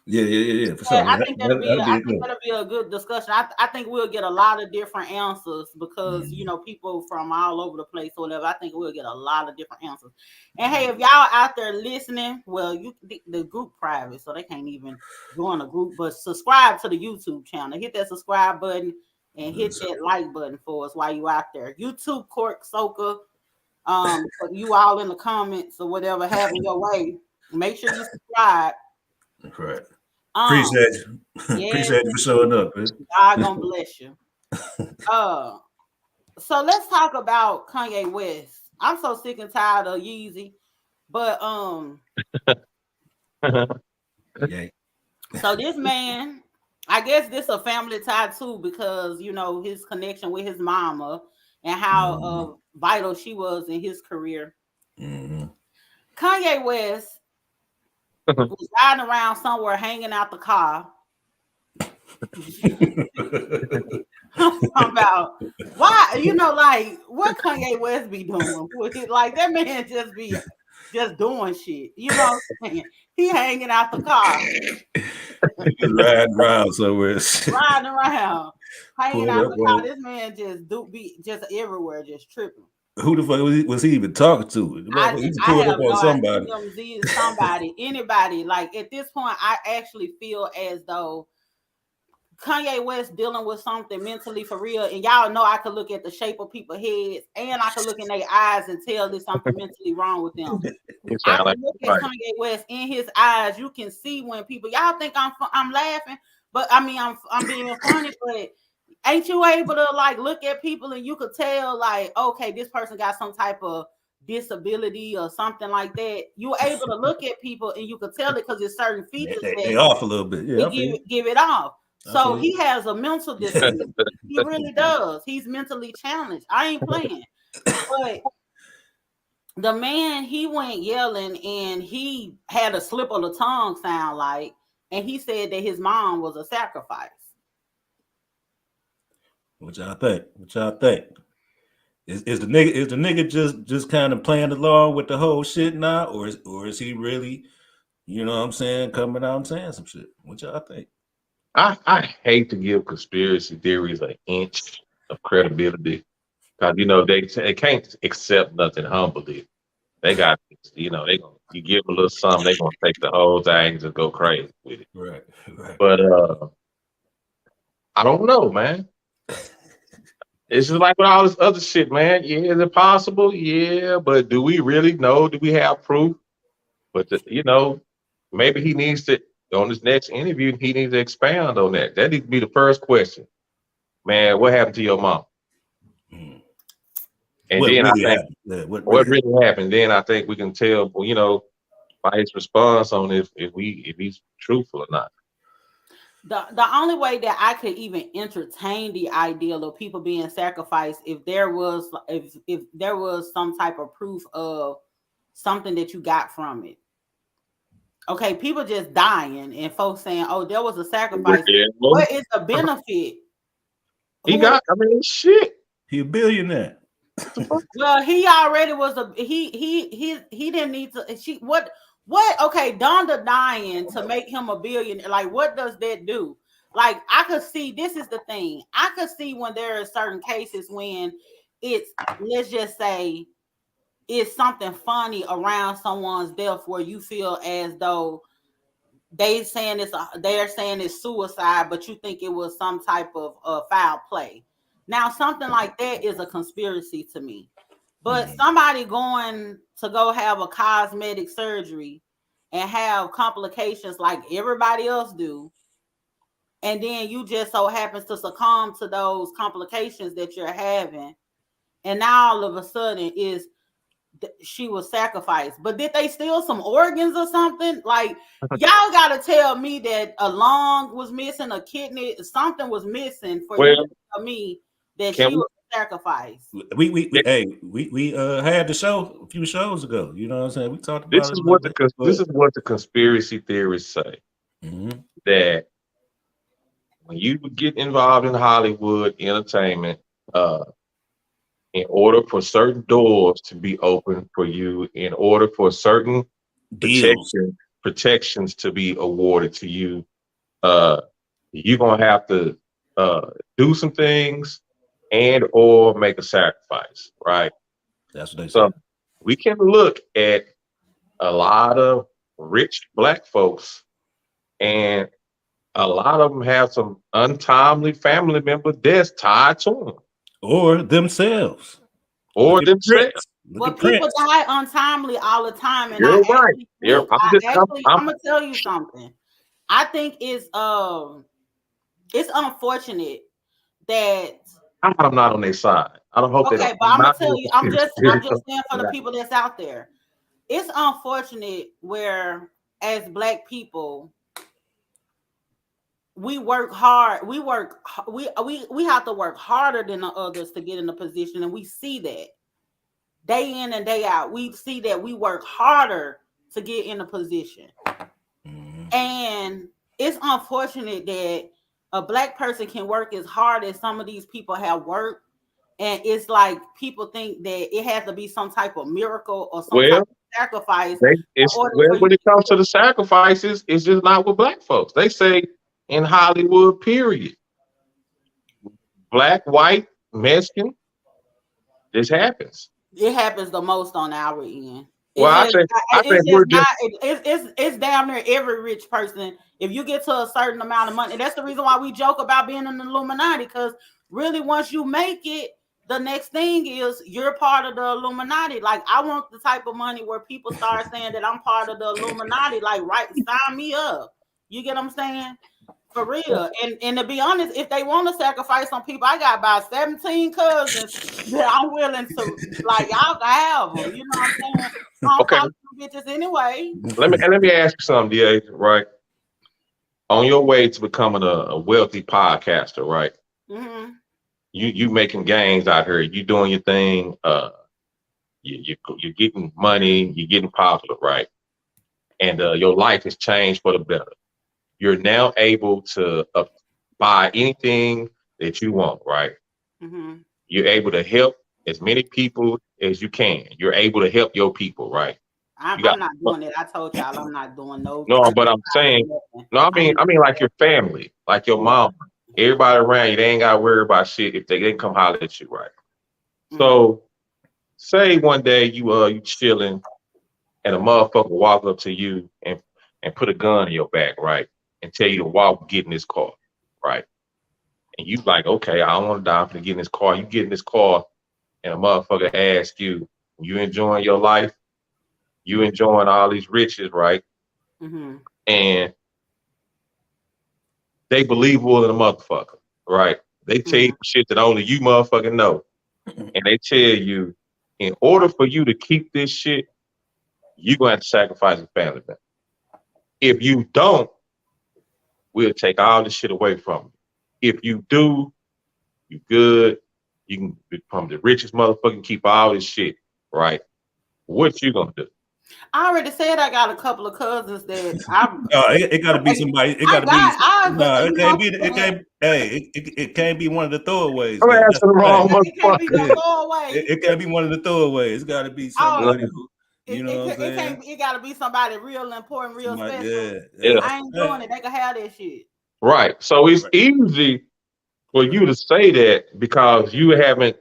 Yeah, for sure. I think that'll be a good discussion. I think we'll get a lot of different answers because you know people from all over the place or whatever. I think we'll get a lot of different answers. And hey, if y'all out there listening, well, the group private, so they can't even join a group. But subscribe to the YouTube channel. Hit that subscribe button and hit that like button for us while you out there. YouTube Cork Soca. You all in the comments or whatever, having your way. Make sure you subscribe. Correct. Appreciate you. Yeah. Appreciate you for showing up. Man. God gonna bless you. So let's talk about Kanye West. I'm so sick and tired of Yeezy, but yeah. So this man, I guess this a family tie too because you know his connection with his mama and how vital she was in his career. Mm-hmm. Kanye West was riding around somewhere, hanging out the car. About why, you know, like what Kanye West be doing? Like that man just be doing shit. You know what I'm saying? He hanging out the car. Riding around somewhere. Riding around. Hanging out the car. This man just be everywhere, just tripping. Who the fuck was he even talking to? He's I pulled up have on no somebody. idea. Somebody, anybody. Like at this point, I actually feel as though Kanye West dealing with something mentally for real, and y'all know I could look at the shape of people's heads, and I could look in their eyes and tell there's something mentally wrong with them. It I sound like can look at right. Kanye West in his eyes. You can see when people y'all think I'm laughing, but I mean I'm being funny. But ain't you able to like look at people and you could tell like, okay, this person got some type of disability or something like that? You're able to look at people and you could tell it because there's certain features They off a little bit. Yeah, give it off. So he has a mental disease. He really does. He's mentally challenged. I ain't playing. But the man, he went yelling and he had a slip of the tongue sound like, and he said that his mom was a sacrifice. What y'all think? Is the nigga just kind of playing along with the whole shit now, or is he really, you know what I'm saying, coming out and saying some shit? What y'all think? I hate to give conspiracy theories an inch of credibility because they can't accept nothing humbly. They got you give them a little something, they gonna take the whole thing and just go crazy with it. Right. But I don't know, man. It's just like with all this other shit, man. Yeah, is it possible? Yeah, but do we really know? Do we have proof? But maybe he needs to on this next interview. He needs to expound on that. That needs to be the first question. Man, what happened to your mom? And what then really I think what really happened. Then I think we can tell, by his response on if he's truthful or not. The only way that I could even entertain the idea of people being sacrificed if there was some type of proof of something that you got from it. Okay, people just dying and folks saying, "Oh, there was a sacrifice." Yeah. What is the benefit? Shit. He a billionaire. Well, he already was he didn't need to. Okay, Donda dying to make him a billionaire. Like, what does that do? Like, I could see, this is the thing. I could see when there are certain cases when it's, let's just say, it's something funny around someone's death where you feel as though they're saying it's suicide, but you think it was some type of foul play. Now, something like that is a conspiracy to me. But somebody going to go have a cosmetic surgery and have complications like everybody else do, and then you just so happens to succumb to those complications that you're having, and now all of a sudden she was sacrificed. But did they steal some organs or something? Like, y'all gotta tell me that a lung was missing, a kidney, something was missing for you to tell me that she was sacrifice. We had the show a few shows ago. You know what I'm saying? We talked about this is what the conspiracy theorists say. That when you get involved in Hollywood entertainment, in order for certain doors to be open for you, in order for certain protections to be awarded to you, you're gonna have to do some things and or make a sacrifice, right? That's what they so say. We can look at a lot of rich Black folks, and a lot of them have some untimely family member deaths tied to them, or themselves. Well, people die untimely all the time, and you're right. I'm gonna tell you something. I think it's unfortunate that I'm not on their side. I don't hope. Okay, but I'm gonna tell you, I'm just saying for the people that's out there. It's unfortunate where, as Black people, we work hard. We have to work harder than the others to get in a position, and we see that day in and day out. We see that we work harder to get in a position, and it's unfortunate that a Black person can work as hard as some of these people have worked. And it's like people think that it has to be some type of miracle or some type of sacrifice. When it comes to the sacrifices, it's just not with Black folks. They say in Hollywood, period. Black, white, Mexican, this happens. It happens the most on our end. Well, I think we're just It's damn near every rich person. If you get to a certain amount of money, and that's the reason why we joke about being in the Illuminati, because really once you make it, the next thing is you're part of the Illuminati. Like, I want the type of money where people start saying that I'm part of the Illuminati. Like, right, sign me up. You get what I'm saying? For real. And to be honest, if they want to sacrifice some people, I got about 17 cousins that I'm willing to, like, y'all can have them. You know what I'm saying? I don't okay. talk to them bitches anyway. Let me ask you something, DA. Right, on your way to becoming a wealthy podcaster, right? Mm-hmm. You making gains out here. You doing your thing. You're getting money. You're getting popular, right? And your life has changed for the better. You're now able to buy anything that you want, right? Mm-hmm. You're able to help as many people as you can. You're able to help your people, right? I'm not doing it. I told y'all I'm not doing no. No, but I'm saying, no, I mean like your family, like your mom, everybody around you, they ain't gotta worry about shit if they didn't come holler at you, right? Mm-hmm. So say one day you chilling and a motherfucker walk up to you and put a gun in your back, right? And tell you to walk, get in this car, right? And you like, okay, I don't want to die. I'm gonna get in this car. You get in this car, and a motherfucker asks you, you enjoying your life? You enjoying all these riches, right? Mm-hmm. And they believable in a motherfucker, right? They tell you shit that only you motherfucking know. And they tell you, in order for you to keep this shit, you're gonna have to sacrifice a family member. If you don't, we'll take all this shit away from you. If you do, you good. You can become the richest motherfucker, keep all this shit, right? What you gonna do? I already said I got a couple of cousins that I'm. It got to be somebody. It got to be. No, it can't be. It can't. Hey, it can't be one of the throwaways. I'm Though. asking the wrong It can't be motherfucker. no throwaway. It can't be one of the throwaways. It's got to be somebody who, you know what I'm saying? It got to be somebody real important, real Somebody, special. Yeah. I ain't doing it. They can have that shit. Right. So it's easy for you to say that because you haven't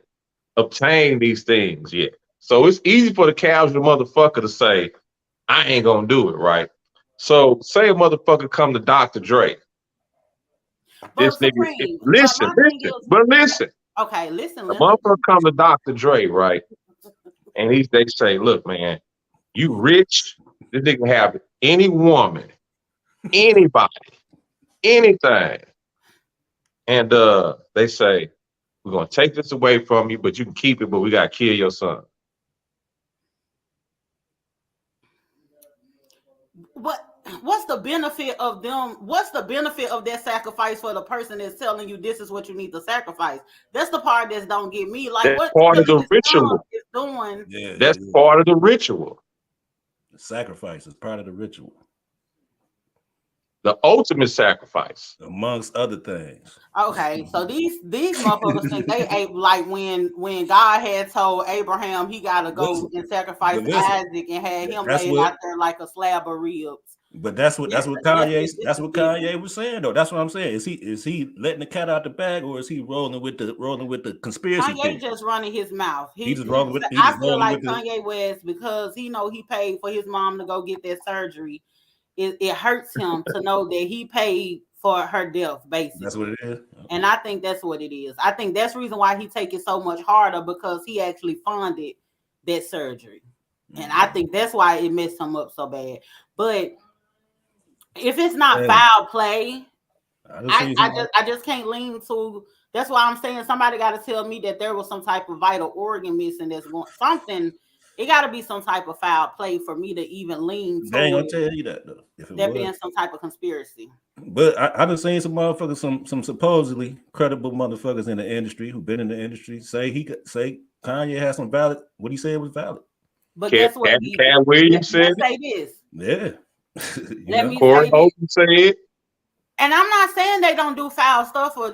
obtained these things yet. So it's easy for the casual motherfucker to say, I ain't gonna do it, right? So say a motherfucker come to Dr. Dre. This But nigga, Supreme, listen. Okay, listen. A motherfucker come to Dr. Dre, right? And they say, look, man, you rich. This nigga have any woman, anybody, anything. And they say, we're gonna take this away from you, but you can keep it, but we gotta kill your son. What's the benefit of them? What's the benefit of that sacrifice for the person that's telling you this is what you need to sacrifice? That's the part that don't get me. Like, That's what part of the ritual. is doing? Yeah, that's part of the ritual. The sacrifice is part of the ritual. The ultimate sacrifice, amongst other things. Okay, so these motherfuckers think they ate like when God had told Abraham he gotta go and sacrifice Isaac and had him laid out there like a slab of ribs. But that's what Kanye was saying though. That's what I'm saying. Is he letting the cat out the bag, or is he rolling with the conspiracy? Kanye just running his mouth. He's just rolling with. I feel like Kanye West, because he paid for his mom to go get that surgery. It hurts him to know that he paid for her death, basically. That's what it is. And I think that's what it is. I think that's the reason why he take it so much harder, because he actually funded that surgery. And I think that's why it messed him up so bad. But if it's not foul play, I just can't lean to. That's why I'm saying somebody got to tell me that there was some type of vital organ missing. That's something. It got to be some type of foul play for me to even lean to. They ain't gonna tell you that though. If there being some type of conspiracy. But I done seen some motherfuckers, some supposedly credible motherfuckers in the industry who've been in the industry say Kanye has some valid. What he said was valid. But that's what Cat Williams said. Say this. Yeah. Let me Corey say this. Said. And I'm not saying they don't do foul stuff or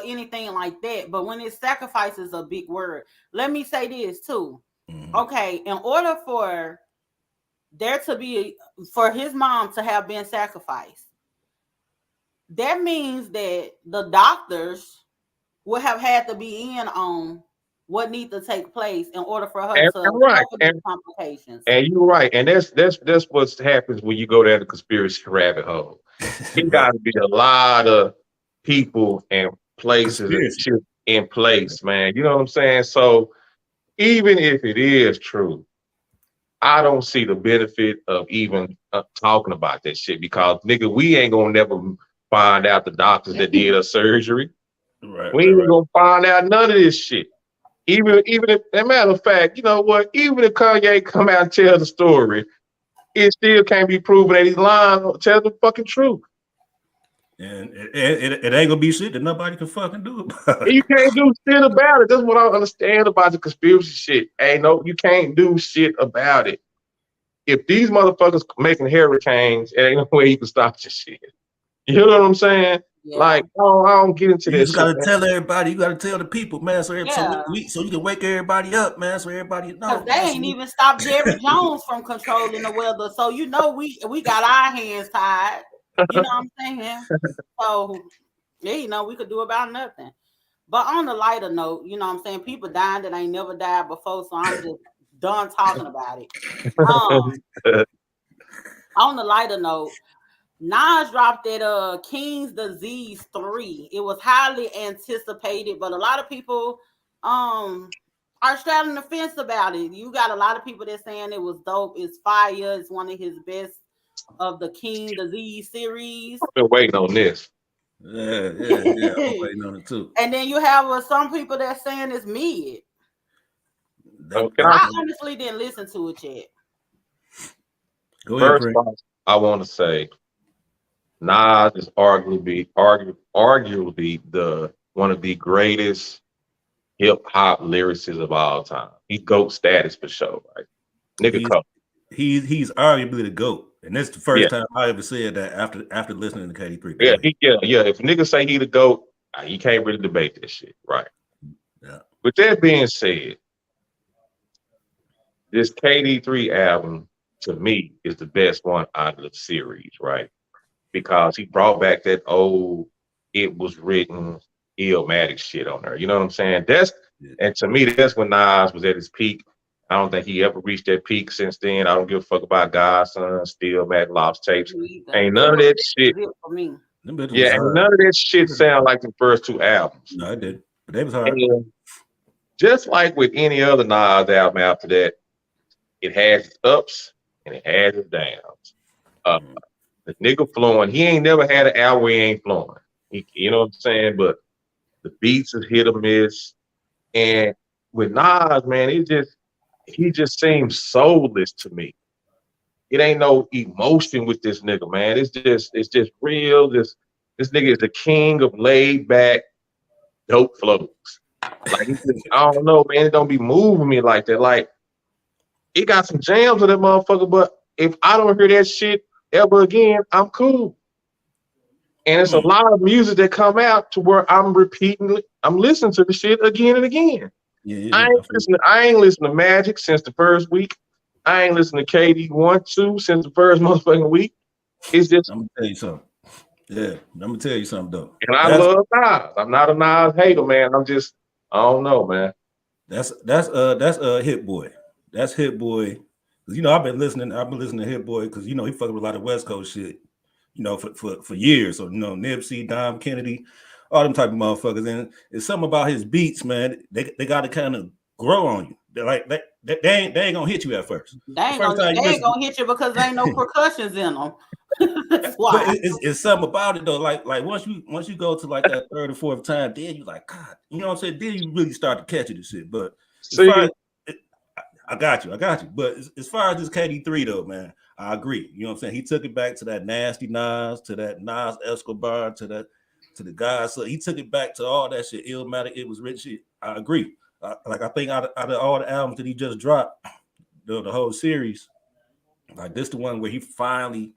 anything like that, but when it sacrifice is a big word. Let me say this too. Mm-hmm. Okay, in order for there to be for his mom to have been sacrificed, that means that the doctors would have had to be in on what needs to take place in order for her And, to and right, cover these complications. and you're right, and that's what happens when you go down the conspiracy rabbit hole. It got to be a lot of people and places and Conspiracy. shit in place, man. You know what I'm saying? So even if it is true, I don't see the benefit of even talking about that shit because nigga, we ain't gonna never find out the doctors that did her surgery. Right, We right, ain't right. gonna find out none of this shit. Even if, as a matter of fact, you know what? Even if Kanye come out and tell the story, it still can't be proven that he's lying. Tell the fucking truth. And it ain't gonna be shit that nobody can fucking do about And you it. can't do shit about it. That's what I don't understand about the conspiracy shit. Hey, no, you can't do shit about it. If these motherfuckers making hurricanes, it ain't no way you can stop this shit. You know what I'm saying? Yeah, Like, I don't get into You that just shit, gotta man. tell everybody. You gotta tell the people, man. So yeah. so you can wake everybody up, man. So everybody Because know, they man. ain't even stopped Jerry Jones from controlling the weather. So you know we got our hands tied. You know what I'm saying? So yeah, you know, we could do about nothing. But on the lighter note, you know what I'm saying? People dying that ain't never died before, so I'm just done talking about it. On the lighter note, Nas dropped that King's Disease 3. It was highly anticipated, but a lot of people are straddling the fence about it. You got a lot of people that saying it was dope, it's fire, it's one of his best of the King Disease series. I've been waiting on this. Yeah. I'm waiting on it too. And then you have some people that saying it's mid. Can I I honestly didn't listen to it yet. Go ahead, first Prince. off, I want to say Nas is arguably the one of the greatest hip hop lyricists of all time. He GOAT status for sure, right? Nigga He's come. he's arguably the GOAT, and that's the Yeah, first time I ever said that after listening to KD3. Go yeah, ahead. yeah. If niggas say he the GOAT, you can't really debate this shit, right? Yeah. With that being said, this KD3 album to me is the best one out of the series, right? Because he brought back that old it was written Illmatic shit on there. You know what I'm saying? And to me, that's when Nas was at his peak. I don't think he ever reached that peak since then. I don't give a fuck about Godson, Steel, Mac, Lost tapes. Ain't none of that shit. It for me. Them bitches Yeah, was ain't hard. none of that shit sound like the first two albums. No, I did, but they was hard. And just like with any other Nas album after that, it has its ups and it has its downs. Uh, the nigga flowing, he ain't never had an album where he ain't flowing. You know what I'm saying? But the beats is hit or miss. And with Nas, man, he just seems soulless to me. It ain't no emotion with this nigga, man. It's just real. This nigga is the king of laid back dope flows. Like I don't know, man. It don't be moving me like that. Like it got some jams with that motherfucker, but if I don't hear that shit ever again, I'm cool. And it's a lot of music that come out to where I'm listening to the shit again and again. Yeah. I ain't listened to Magic since the first week. I ain't listened to KD 1-2 since the first motherfucking week. It's just, I'm gonna tell you something. Yeah, I'm gonna tell you something though. and I love Nas. I'm not a Nas hater, man. I don't know, man. That's Hit Boy. That's Hit Boy. Cause I've been listening to Hit Boy because he fucking with a lot of West Coast shit. For years. So Nipsey, Dom Kennedy, all them type of motherfuckers. And it's something about his beats, man. They got to kind of grow on you. They're like they ain't gonna hit you at first. They ain't gonna hit you because there ain't no percussions in them. That's why. But it's something about it though. Like once you go to like that third or fourth time, then you like, God, you know what I'm saying? Then you really start to catch it and shit. But as far as I got you. But as far as this KD3 though, man, I agree. You know what I'm saying? He took it back to that nasty Nas, to that Nas Escobar, to the guys. So he took it back to all that shit. Illmatic, it was rich shit. I agree. I think out of all the albums that he just dropped, the whole series, like this the one where he finally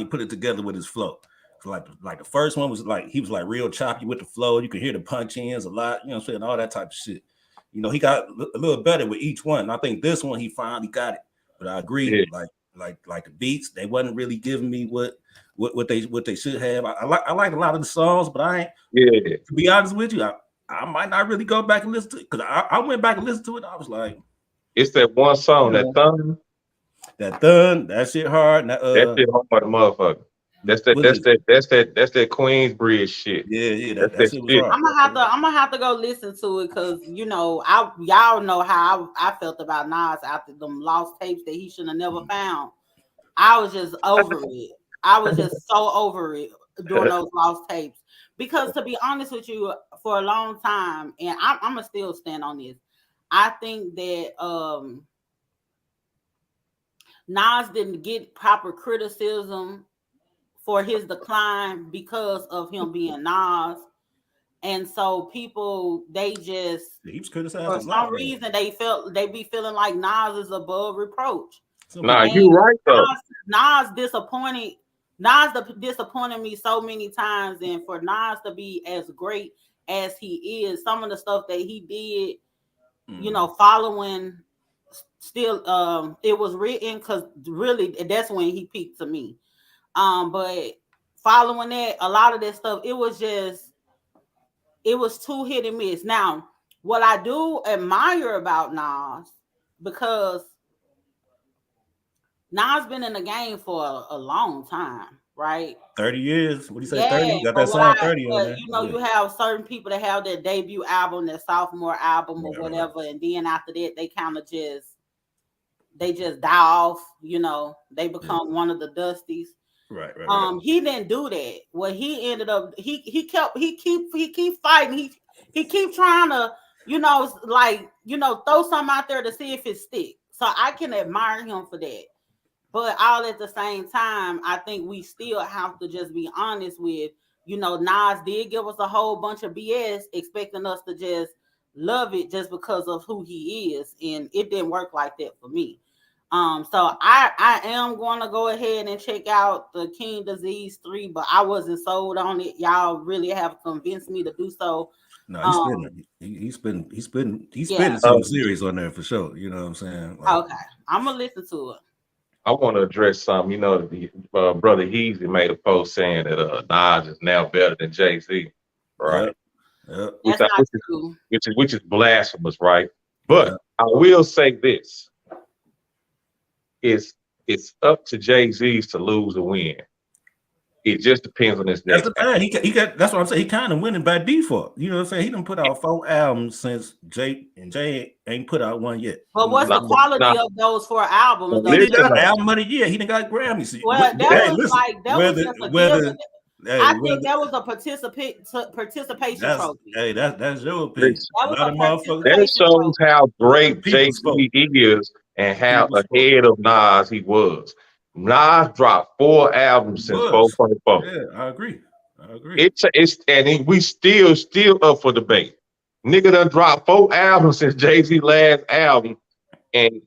put it together with his flow. Like the first one was like he was like real choppy with the flow. You could hear the punch ins a lot. You know what I'm saying? All that type of shit. He got a little better with each one. And I think this one he finally got it. But I agree, like the beats, they wasn't really giving me what they should have. I like a lot of the songs, but I ain't. Yeah. To be honest with you, I might not really go back and listen to it because I went back and listened to it. I was like, it's that one song, that thun. That shit hard. That That shit hard, motherfucker. That's what is it? that's that Queensbridge shit. Yeah, That's that shit was shit. hard. I'm gonna have to go listen to it because y'all know how I felt about Nas after them lost tapes that he should have never found. I was just over it. I was just so over it during those lost tapes. Because to be honest with you, for a long time, and I'm gonna still stand on this, I think that Nas didn't get proper criticism for his decline because of him being Nas. And so people, they just, He was criticized for a lot. some reason, they be feeling like Nas is above reproach. Nah, you right though. Nas disappointed me so many times, and for Nas to be as great as he is, some of the stuff that he did, following still, it was written because really that's when he peaked to me. But following that, a lot of that stuff, it was too hit and miss. Now, what I do admire about Nas, because Nas been in the game for a long time, right? 30 years. What do you say? Yeah, 30? You got that song 30 on there. You have certain people that have their debut album, their sophomore album, or whatever, right. And then after that, they kind of just die off. They become one of the Dusties. Right. He didn't do that. What he ended up, he keep fighting. He keep trying to, throw something out there to see if it sticks. So I can admire him for that. But all at the same time, I think we still have to just be honest with, Nas did give us a whole bunch of BS, expecting us to just love it just because of who he is, and it didn't work like that for me. So I am going to go ahead and check out the King Disease 3, but I wasn't sold on it. Y'all really have convinced me to do so. No, he's spitting some series on there for sure. You know what I'm saying? Okay, I'm gonna listen to it. I want to address something. The brother Heezy made a post saying that Nas is now better than Jay-Z, right? Yep. That's not true. Which is blasphemous, right? But I will say this: it's up to Jay-Z's to lose or win. It just depends on his next. That's the thing. He got. That's what I'm saying. He kind of winning by default. You know what I'm saying? He done put out 4 albums since Jay ain't put out one yet. But what's the quality of those 4 albums? He done got album of the year. He done got Grammys. Well, I think that was a participation trophy. Hey, that's your opinion. That shows how great Jay-Z is and how ahead of Nas he was. Nas dropped 4 albums since 4.4. Yeah, I agree. We still up for debate. Nigga done dropped 4 albums since Jay-Z last album, and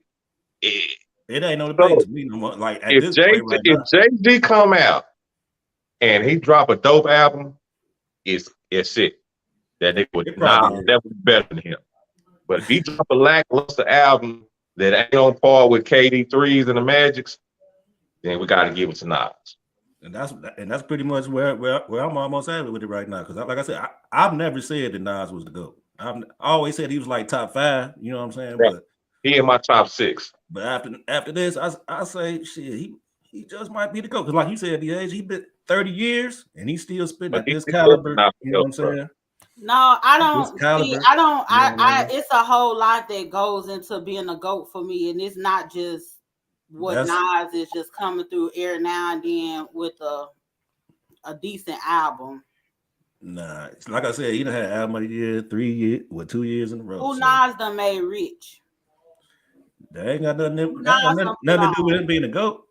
it ain't no debate to me no more. Like if Jay-Z come out and he drop a dope album, it's it. That nigga would never be better than him. But if he drop a lackluster album that ain't on par with KD3s and the Magics, then we got to give it to Nas. And that's pretty much where I'm almost at with it right now. Because like I said, I've never said that Nas was the GOAT. I've always said he was like top 5. You know what I'm saying? Right. But he in my top 6. But after this, I say shit. He just might be the GOAT. Because like you said, the age he been 30 years and he's still spitting at this caliber. You know what I'm saying? No, I don't. It's a whole lot that goes into being a GOAT for me, and it's not just what Nas is just coming through every now and then with a decent album. Nah, like I said, he done had album of the year 2 years in a row. Who Nas done made rich? That ain't got nothing to do with him being a GOAT.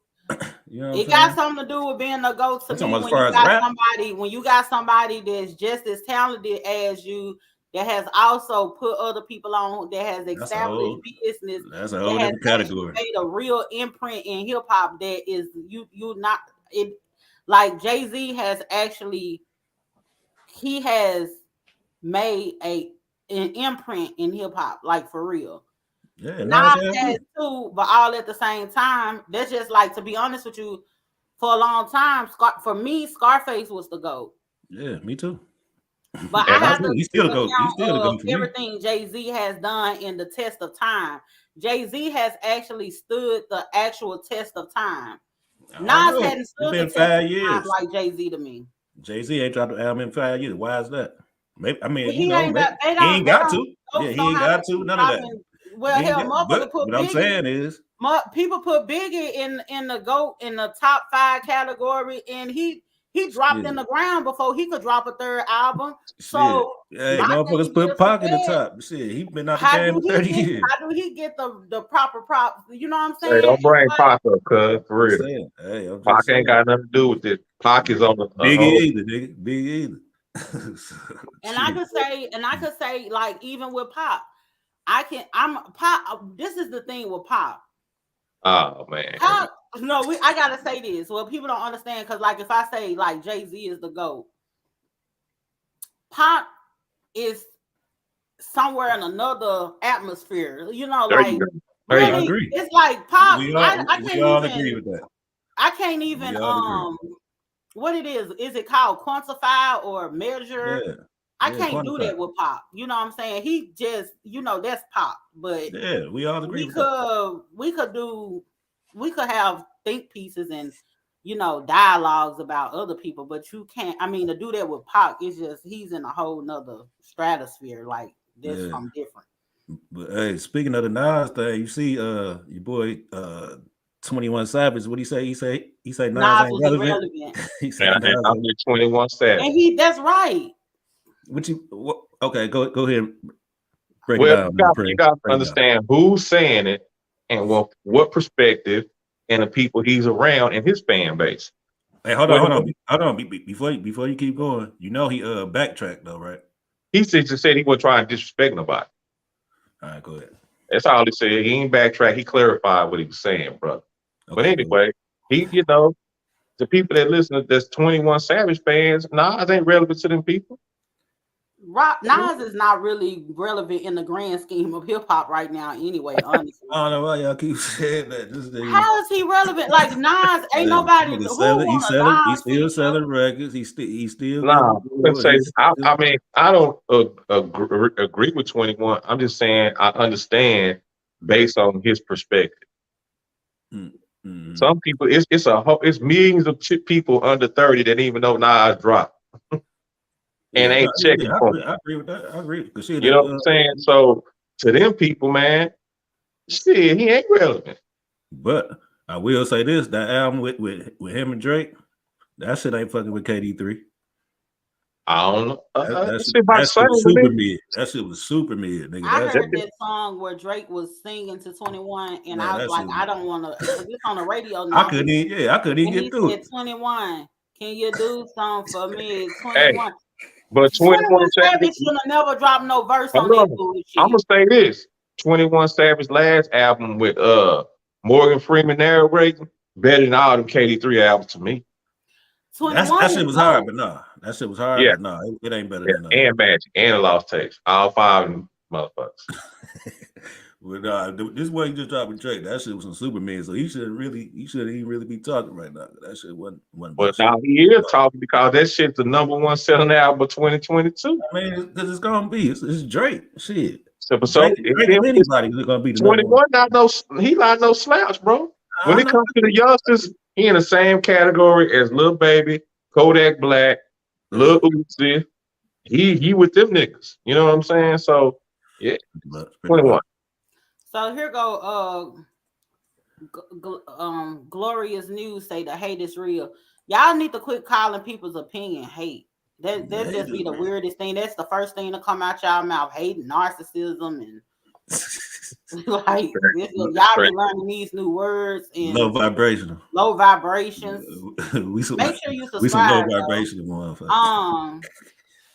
You know it got something to do with being a GOAT to me. When you got somebody that's just as talented as you, that has also put other people on, that has established business. That's a whole different category. Made a real imprint in hip hop that is you not it. Like Jay-Z has actually, he has made an imprint in hip hop, like for real. Yeah, Nas has too, but all at the same time. That's just like, to be honest with you, for a long time, for me, Scarface was the GOAT. Yeah, me too. But I have to He's still take a goat. He's account still a of goat for me. everything Jay-Z has done in the test of time. Jay-Z has actually stood the actual test of time. Nas hadn't stood the been test 5 of time years. like Jay-Z to me. Jay-Z ain't dropped an album in 5 years. Why is that? Maybe, I mean, But you he know, ain't maybe, got, they he don't, ain't they got don't to. Yeah, focus he on ain't how got to to. keep None of that. dropping. Well, hell, motherfucker put what I'm Biggie. saying is, People put Biggie in the GOAT in the top 5 category, and he dropped in the ground before he could drop a third album. So hey, my motherfuckers thing put is, Pac in the top. Shit, he been out the game for 30 years. How do he get the proper props? You know what I'm Hey, saying? don't bring Pac up, cuz, for real. Saying, hey, I'm Pac just saying. ain't got nothing to do with this. Pac is on the Biggie either, nigga. Biggie either. And I could say, like, even with Pop, I'm Pop. This is the thing with Pop. Oh man. Pop, no, I gotta say this. Well, people don't understand because, like, if I say like Jay-Z is the GOAT, Pop is somewhere in another atmosphere. You know, There like you go. really, I agree. it's like Pop. We I all can't agree even. with that. I can't even what it is it called quantify or measure? Yeah. I can't do that with Pop. You know what I'm saying? He just, that's Pop. But yeah, we all agree with that. We could have think pieces and dialogues about other people, but you can't. I mean, to do that with Pop, it's just he's in a whole nother stratosphere. Like there's something different. But hey, speaking of the Nas thing, you see your boy 21 Savage, what he say? He say Nas ain't was relevant. He said I'm with 21 Savage. And that's right. Okay, go ahead and break Well, it down. you got to understand who's saying it and what perspective and the people he's around in his fan base. Hey, hold on. Before you keep going, he backtracked though, right? He just said he wasn't trying to disrespect nobody. All right, go ahead. That's all he said. He ain't backtrack. He clarified what he was saying, brother. Okay, but anyway, the people that listen to this 21 Savage fans, Nas ain't relevant to them people. Nas is not really relevant in the grand scheme of hip hop right now, anyway. Honestly, I don't know why y'all keep saying that. How is he relevant? Like Nas, ain't nobody he's still selling records. He's still. Nah, I mean, I don't agree with 21. I'm just saying I understand based on his perspective. Mm-hmm. Some people, it's millions of people under 30 that didn't even know Nas dropped. And ain't checking for him. I agree with that. I agree. You know what I'm saying? So to them people, man, shit, he ain't relevant. But I will say this: that album with him and Drake, that shit ain't fucking with KD3. I don't know. That shit was super mid. That shit was super mid, nigga. I heard that song where Drake was singing to 21, and I was like, I don't want to. It's on the radio now. I couldn't even get through it. 21, can you do something for me? 21. Hey. But 21 Savage should have never dropped no verse on that bullshit. I'm gonna say this: 21 Savage last album with Morgan Freeman narrating better than all them KD3 albums to me. That shit was hard, but no, that shit was hard. Yeah. But no, it ain't better than and Magic and Lost Tapes, all 5 of them motherfuckers. Well, this way you just dropping Drake. That shit was some super mid, so he shouldn't even really be talking right now. That shit wasn't. But now he is talking because that shit's the #1 selling album of 2022. I mean, because it's gonna be it's Drake. Shit. So anybody's gonna be the 21. He not no slouch, bro. When it comes to the youngsters, he in the same category as Lil Baby, Kodak Black, Lil Uzi. He with them niggas. You know what I'm saying? So yeah, 21. So here go Glorious News say the hate is real. Y'all need to quit calling people's opinion hate. That just be the weirdest thing. That's the first thing to come out y'all mouth. Hate, narcissism, and like y'all be learning these new words and low vibrational. Low vibrations. Make sure you subscribe. We some low vibrational motherfuckers.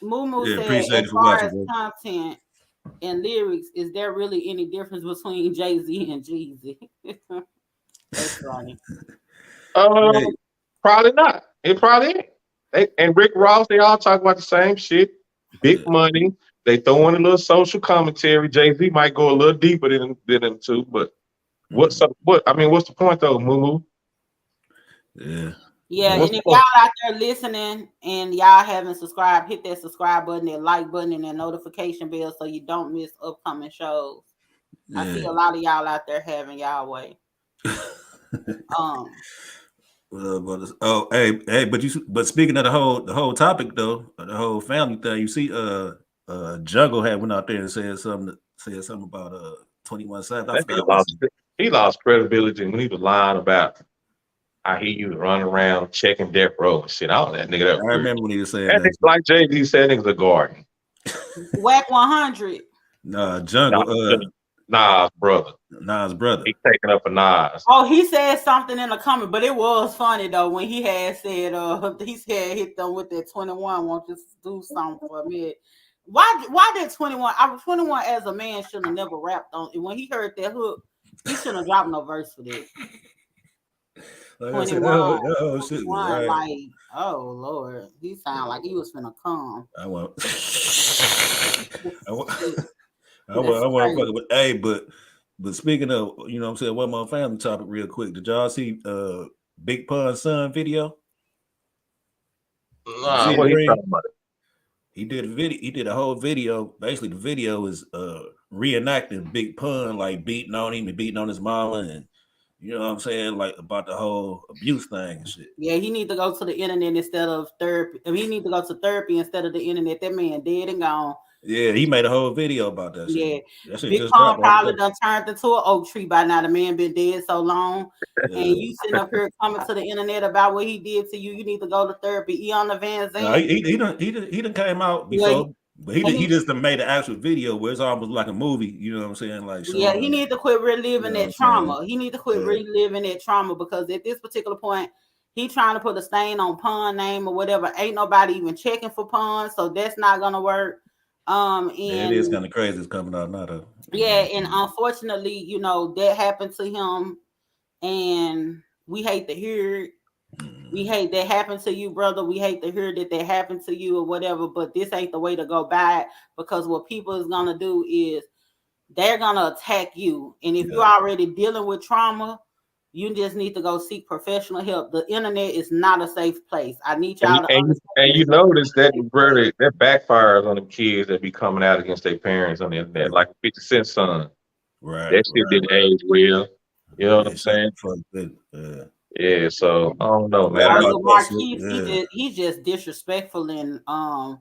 Moo said as far as content and lyrics, is there really any difference between Jay-Z and Jeezy? That's funny. Probably not. It probably ain't. And Rick Ross, they all talk about the same shit. Big money. They throw in a little social commentary. Jay-Z might go a little deeper than them two, but what's the point though, Moo? Yeah. Yeah, What's and if up? y'all out there listening and y'all haven't subscribed, hit that subscribe button, that like button, and that notification bell so you don't miss upcoming shows. I see Yeah. a lot of y'all out there having y'all way. Um, but speaking of the whole topic though, the whole family thing, you see, Jungle had went out there and said something about 21 Savage. I That nigga forgot what he lost credibility when he was lying about how he used to run around checking death row and shit. All that nigga, that I was weird. remember when he was saying That that. nigga, like Jay-Z said, niggas a garden. Whack 100. Nah, Nah, Jungle, Nas brother. Nas brother. He taking up a Nas. Oh, he said something in the comment, but it was funny though when he had said he said hit them with that 21. Won't you do something for me? Why did 21? I was 21 as a man should have never rapped on. And when he heard that hook, he shouldn't have dropped no verse for that. Like 21, that whole shit was 21, right. like, oh Lord, he sounded like he was finna come. I want. I That's want to crazy. fuck with. Hey, but speaking of, you know what I'm saying, one more family topic real quick. Did y'all see Big Pun's son video? Nah, what he talking about? He did a video. He did a whole video. Basically, the video is reenacting Big Pun, like beating on him and beating on his mama, and you know what I'm saying, like about the whole abuse thing and shit. Yeah, he need to go to the internet instead of therapy. I mean, he need to go to therapy instead of the internet. That man dead and gone. Yeah, he made a whole video about that shit. Yeah, That shit Big just Pun dropped right probably there. done turned into an oak tree by now. The man been dead so long, and you sitting up here coming to the internet about what he did to you. You need to go to therapy. Eon the Van No, Zandt. he done came out Yeah, before, but he just done made an actual video where it's almost like a movie. You know what I'm saying? Like yeah, showing he him, need to quit reliving you know what that I'm trauma. saying? He need to quit Yeah. reliving that trauma because at this particular point, he trying to put a stain on Pun name or whatever. Ain't nobody even checking for Pun, so that's not gonna work. Yeah, it is And kind of crazy. It's coming out now, though. yeah, and unfortunately, you know, that happened to him, and we hate to hear it. We hate that happened to you, brother. We hate to hear that happened to you or whatever, but this ain't the way to go by it because what people is gonna do is they're gonna attack you. And if you're already dealing with trauma, you just need to go seek professional help. The internet is not a safe place. I need y'all to understand. And you notice that really that backfires on the kids that be coming out against their parents on the internet, like 50 Cent son. Right. That shit didn't age well. You know what I'm saying? Yeah, so I don't know, man. Marquise, he's just disrespectful and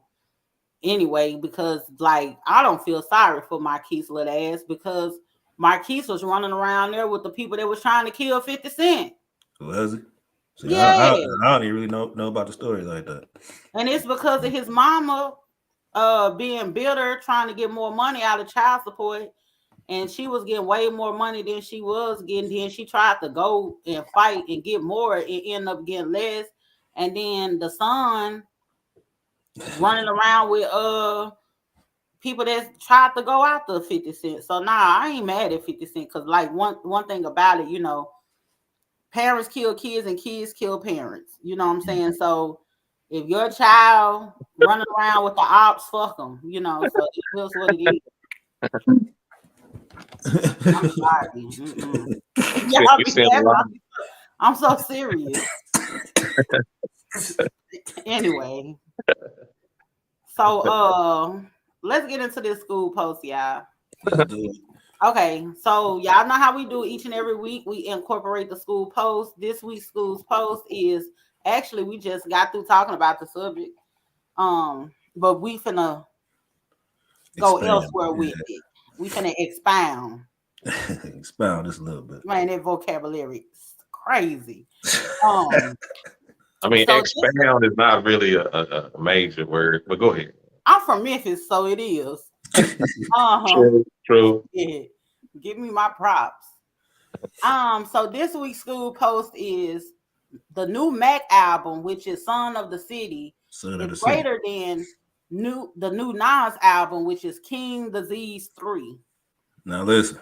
anyway, because like I don't feel sorry for Marquise little ass because Marquise was running around there with the people that was trying to kill 50 Cent. Was he? See, Yeah. I don't even really know about the story like that. And it's because of his mama being bitter, trying to get more money out of child support. And she was getting way more money than she was getting. Then she tried to go and fight and get more and ended up getting less. And then the son running around with people that tried to go after 50 Cent. So I ain't mad at 50 Cent because like one thing about it, you know, parents kill kids and kids kill parents. You know what I'm saying? So if your child running around with the ops, fuck them. You know, so it is what it is. I'm sorry. I'm so serious. Anyway, so let's get into this school post, y'all. Okay, so y'all know how we do each and every week. We incorporate the school post. This week's school's post is actually we just got through talking about the subject, but we finna go elsewhere with it. We finna expound. Expound just a little bit. Man, that vocabulary is crazy. I mean, so expound is not really a major word, but go ahead. I'm from Memphis, so it is. True. Yeah. Give me my props. So this week's school post is the new Mac album, which is Son of the City, is greater than the new Nas album, which is King Disease 3. Now listen,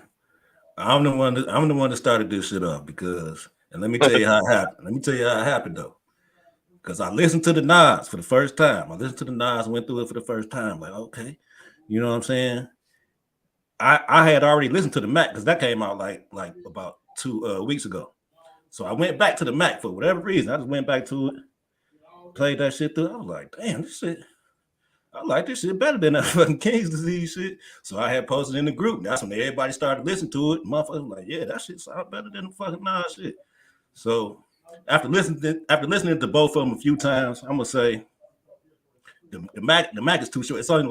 I'm the one that started this shit up because, and let me tell you how it happened. Though. Because I listened to the Nas for the first time. Went through it for the first time. Like, okay, you know what I'm saying? I had already listened to the Mac because that came out like about 2 weeks ago. So I went back to the Mac for whatever reason. I just went back to it, played that shit through. I was like, damn, this shit. I like this shit better than that fucking King's Disease shit. So I had posted in the group. That's when everybody started listening to it. Motherfuckers were like, yeah, that shit sounds better than the fucking Nas shit. So after listening to both of them a few times, I'm gonna say the Mac is too short. It's only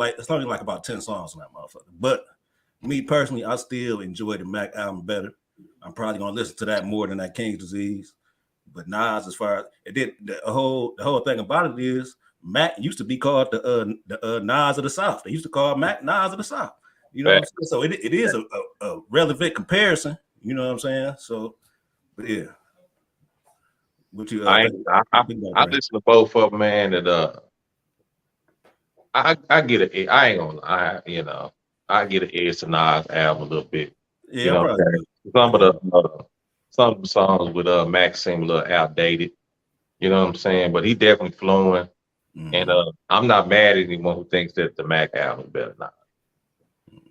like about 10 songs on that motherfucker. But me personally, I still enjoy the Mac album better. I'm probably gonna listen to that more than that King's Disease. But Nas, as far as it did, the whole thing about it is Mac used to be called the Nas of the South. They used to call Mac Nas of the South. You know what I'm saying? So it is a relevant comparison. You know what I'm saying? So, but yeah. What you? I listen to both of them, man, and I get it. I ain't gonna lie, you know. I get an edge to Nas album a little bit. Yeah, you know, some of the songs with Mac seem a little outdated. You know what I'm saying? But he definitely flowing. Mm-hmm. And I'm not mad at anyone who thinks that the Mac album is better than Nas.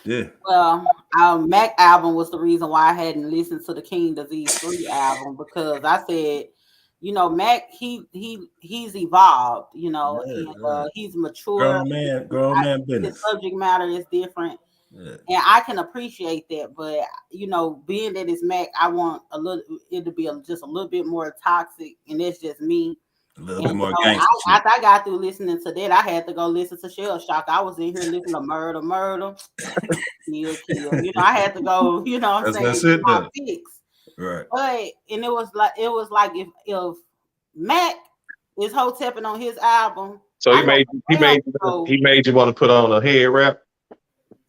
Yeah. Well, our Mac album was the reason why I hadn't listened to the King Disease 3 album, because I said, you know, Mac, he's evolved, you know, and, he's mature. Grown man business. His subject matter is different. Yeah. And I can appreciate that, but you know, being that it's Mac, I want it to be just a little bit more toxic, and that's just me. A little bit more gangster. After I got through listening to that, I had to go listen to Shell Shock. I was in here listening to murder, kill. You know, I had to go. You know, what I'm saying, that's it, my fix. Right. But and it was like if Mac is hotepping on his album, so he made you want to put on a head wrap.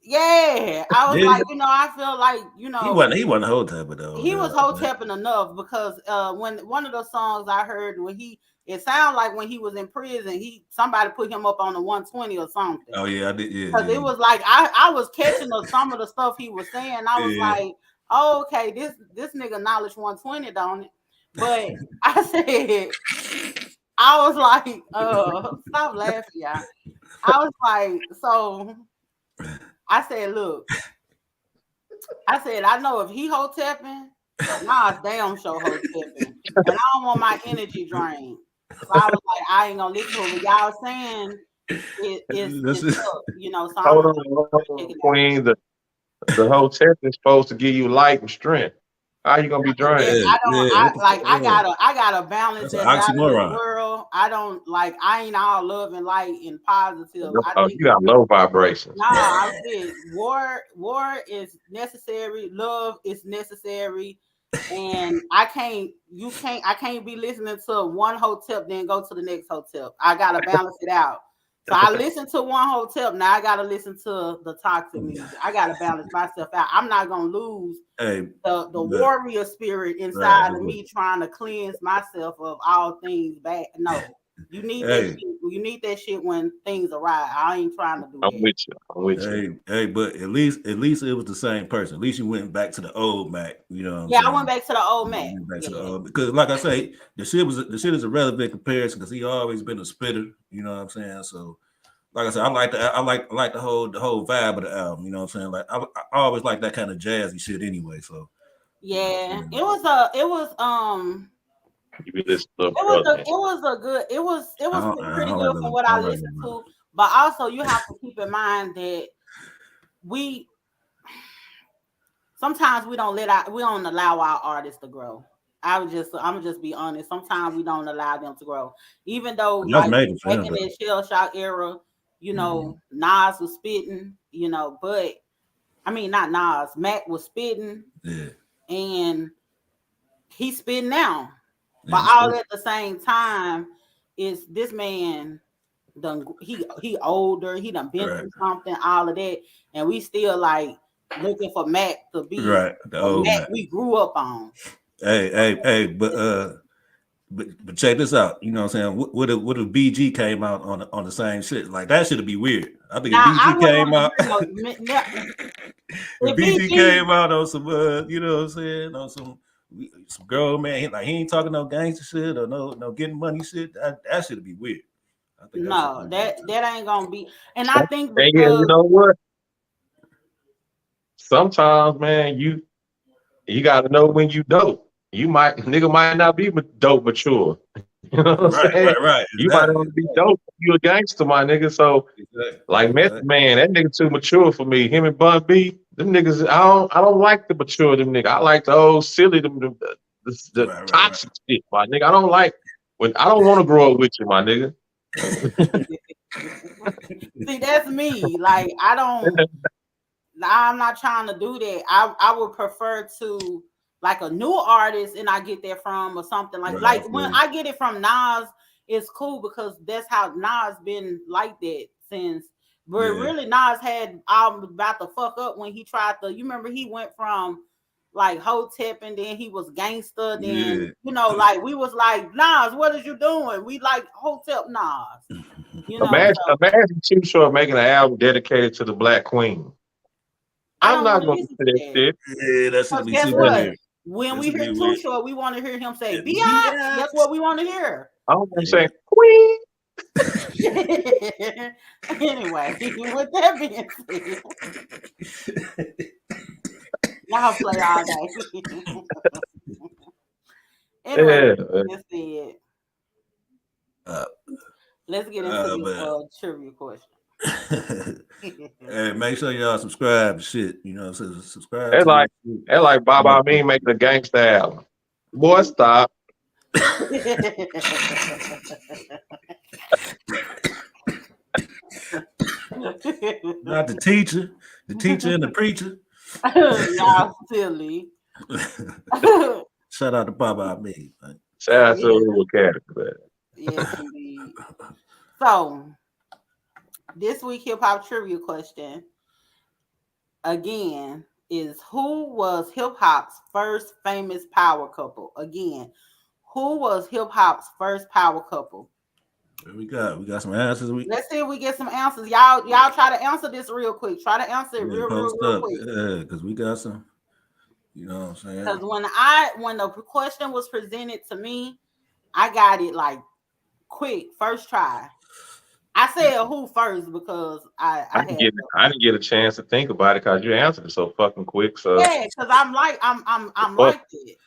Yeah, I was like, you know, I feel like, you know, he wasn't hotepping though. He was hotepping enough, because when one of the songs I heard it sounded like when he was in prison, somebody put him up on the 120 or something. Oh yeah, I did. Yeah, because it was like I was catching some of the stuff he was saying. I was like, oh, okay, this nigga knowledge 120, don't it? But I was like, stop laughing, y'all. I was like, so I said, look, I know if he hotepping, Nas damn sure hotepping, and I don't want my energy drained. So I was like, I ain't gonna listen to it. But y'all saying it's up, you know. So hold on, Queen. The hotep is supposed to give you light and strength. How you gonna be drained? I gotta balance that out in the world. I ain't all love and light and positive. You got low vibrations. Nah, I said war is necessary, love is necessary, and I can't be listening to one hotep then go to the next hotep. I gotta balance it out. So I listen to one hotep, now I gotta listen to the toxic music. I gotta balance myself out. I'm not gonna lose the warrior spirit inside of me, trying to cleanse myself of all things bad. No, you need that shit. You need that shit when things arrive. I ain't trying to do that. I'm with you. Hey, but at least it was the same person. At least you went back to the old Mac. You know. I went back to the old Mac. Because, like I say, the shit is a relevant comparison, because he always been a spitter. You know what I'm saying? So, like I said, I like the whole vibe of the album. You know what I'm saying? Like I always like that kind of jazzy shit anyway. So yeah, it was pretty good from what I listened to. But also, you have to keep in mind that sometimes we don't allow our artists to grow. I'm just be honest. Sometimes we don't allow them to grow, even though like, back in that Shell Shock era, you know, Nas was spitting, you know, but I mean not Nas, Mac was spitting, and he's spitting now. But all at the same time is this man he older, he done been through something, all of that, and we still like looking for Mac to be the old Mac we grew up on. Hey, but check this out. You know what I'm saying? What if BG came out on the same shit? Like that should be weird. I think if BG came out, if BG came out on some, you know what I'm saying, on some girl, man, he ain't talking no gangster shit or no getting money shit. That should be weird. I think that ain't gonna be. And I think because, you know what? Sometimes, man, you got to know when you dope. nigga might not be dope mature. You know what I'm saying? Right. You might want to be dope. You a gangster, my nigga. So like Method Man, that nigga too mature for me. Him and Bun B, them niggas. I don't like the mature them nigga. I like the old silly the toxic shit, my nigga. I don't like when I don't want to grow up with you, my nigga. See, that's me. Like I'm not trying to do that. I would prefer to like a new artist and I get that from or something like when I get it from Nas, it's cool because that's how Nas been like that since. But really, Nas had albums about to fuck up when he tried to. You remember he went from like Hotep and then he was gangster. Then you know, like we was like Nas, what is you doing? We like Hotep Nas. You know, imagine Too Short making an album dedicated to the Black Queen. I'm not going to say that shit. Yeah, that's gonna be guess super what? weird. When we hear Too Short, we want to hear him say Biatch. That's what we want to hear. I don't want to say Queen. Anyway, with that being said, y'all play all day. Anyway, let's see it. Let's get into this trivia question. Hey, make sure y'all subscribe to shit. You know, subscribe. That's like Baba Mean making a gangsta album. Boy, stop. Not the teacher and the preacher. Y'all silly. Shout out to Baba Mean. Shout out to a little character. Yes, indeed. So, this week hip hop trivia question again is who was hip hop's first famous power couple? Again, who was hip hop's first power couple? We got some answers. Let's see if we get some answers. Y'all try to answer this real quick. Try to answer it real quick. Yeah, because we got some. You know what I'm saying? Because when the question was presented to me, I got it like quick, first try. I said who first because I didn't get a chance to think about it because you answered it so fucking quick. So yeah, because I'm like it.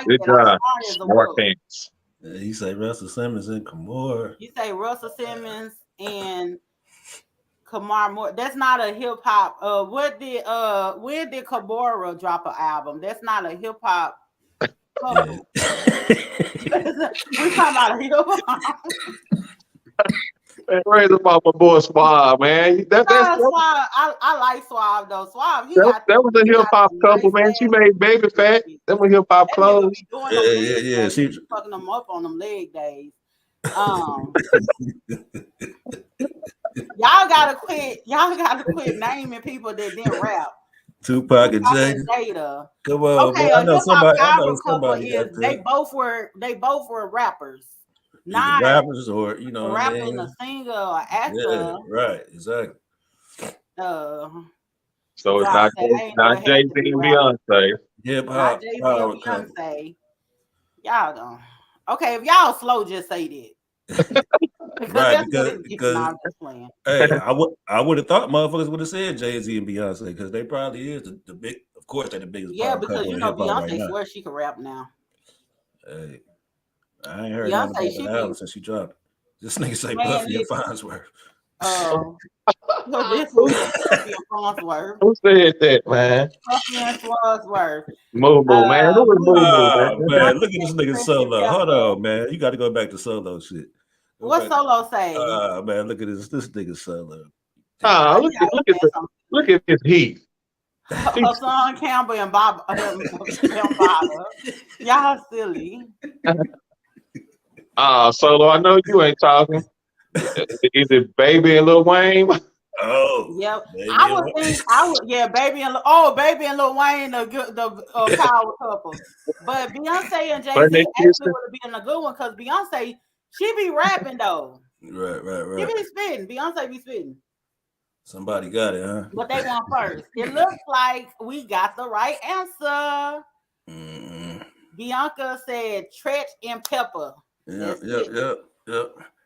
Good job. Smart pants. Yeah, he say Russell Simmons and Kamar. You say Russell Simmons and Kamar Moore. That's not a hip hop. When did Kabora drop an album? That's not a hip hop. Yeah. We talking about a hip hop. Man, raise about my boy Suave, man. That's Suave. I like Suave though. Suave. That was a hip hop couple, man. She made Baby Fat. That was hip hop clothes. Yeah. She fucking them up on them leg days. Y'all gotta quit naming people that didn't rap. Tupac and Jada. Come on, okay, I know somebody is they both were rappers. Not rappers or a rapper and a singer or actor. Yeah, right, exactly. So it's not Jay-Z and Beyonce. Hip hop. Jay-Z and Beyonce. Y'all don't. Okay, if y'all slow, just say that. Right, because hey, I would have thought motherfuckers would have said Jay-Z and Beyonce because they probably is the big. Of course, they're the biggest. Yeah, because you know Beyonce swears she can rap now. Hey, I ain't heard nothing about the album since she dropped. This nigga say Buffy and Farnsworth. Who said that, man? Buffy and Farnsworth. Moo man. Who was Moo man? Look at this nigga Solo. Hold on, man. You got to go back to Solo shit. What Solo say? Man, look at this nigga Solo. Look at his heat. Hassan Campbell and Bob. Y'all silly. Solo, I know you ain't talking. Is it Baby and Lil Wayne? Oh, yep. I would think, Baby and Lil Wayne, the power couple. But Beyonce and Jay-Z actually would have been a good one because Beyonce, she be rapping though. Right. She be spitting. Beyonce be spitting. Somebody got it, huh? But they won first. It looks like we got the right answer. Bianca said Tretch and Pepper. Yep.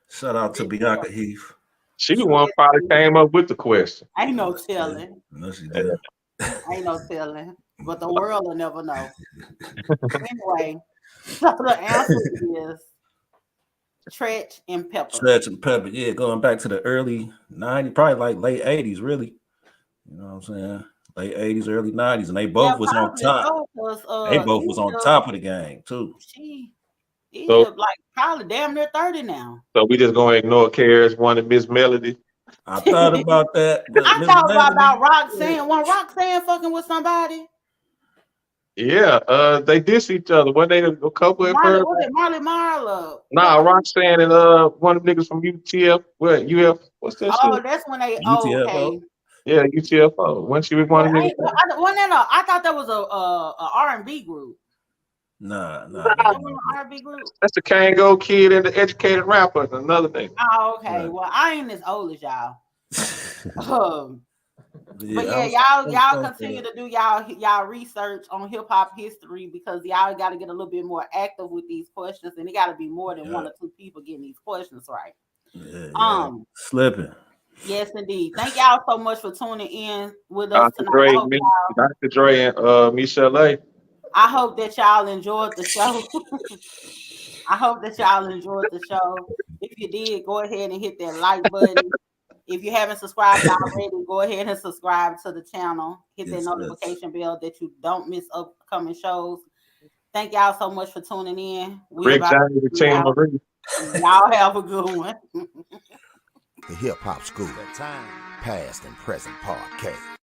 Shout out to Bianca Heath. She the one probably came up with the question. Ain't no telling. No, she did. Ain't no telling. but the world will never know. Anyway, so the answer is Tretch and Pepper. Tretch and Pepper, yeah, going back to the early 90s, probably like late 80s, really. You know what I'm saying? Late 80s, early 90s, and they both was on top. They both was on top of the game too. Egypt, like probably damn near 30 now. So we just gonna ignore KRS-One and Miss Melody. I thought about that. I thought about Roxanne. When Roxanne fucking with somebody. Yeah, they diss each other. When they a couple of Was it Marley Marla? Nah, Roxanne and one of the niggas from UTF. What UF? What's that shit? Oh, that's when they okay. Yeah, UTFO. When she was one of the niggas. I thought that was a R&B group. Nah. R&B group. That's the Kango Kid and the Educated Rapper. Another thing. Oh, okay. Right. Well, I ain't as old as y'all. Yeah, but yeah, y'all continue to do y'all research on hip hop history, because y'all got to get a little bit more active with these questions, and it got to be more than one or two people getting these questions right. Slipping. Yes, indeed. Thank y'all so much for tuning in with us tonight. Dr. Dre and Michelle A. I hope that y'all enjoyed the show. If you did, go ahead and hit that like button. If you haven't subscribed already, go ahead and subscribe to the channel. Hit that notification bell that you don't miss upcoming shows. Thank y'all so much for tuning in. Y'all have a good one. The Hip Hop School, Past and Present Podcast.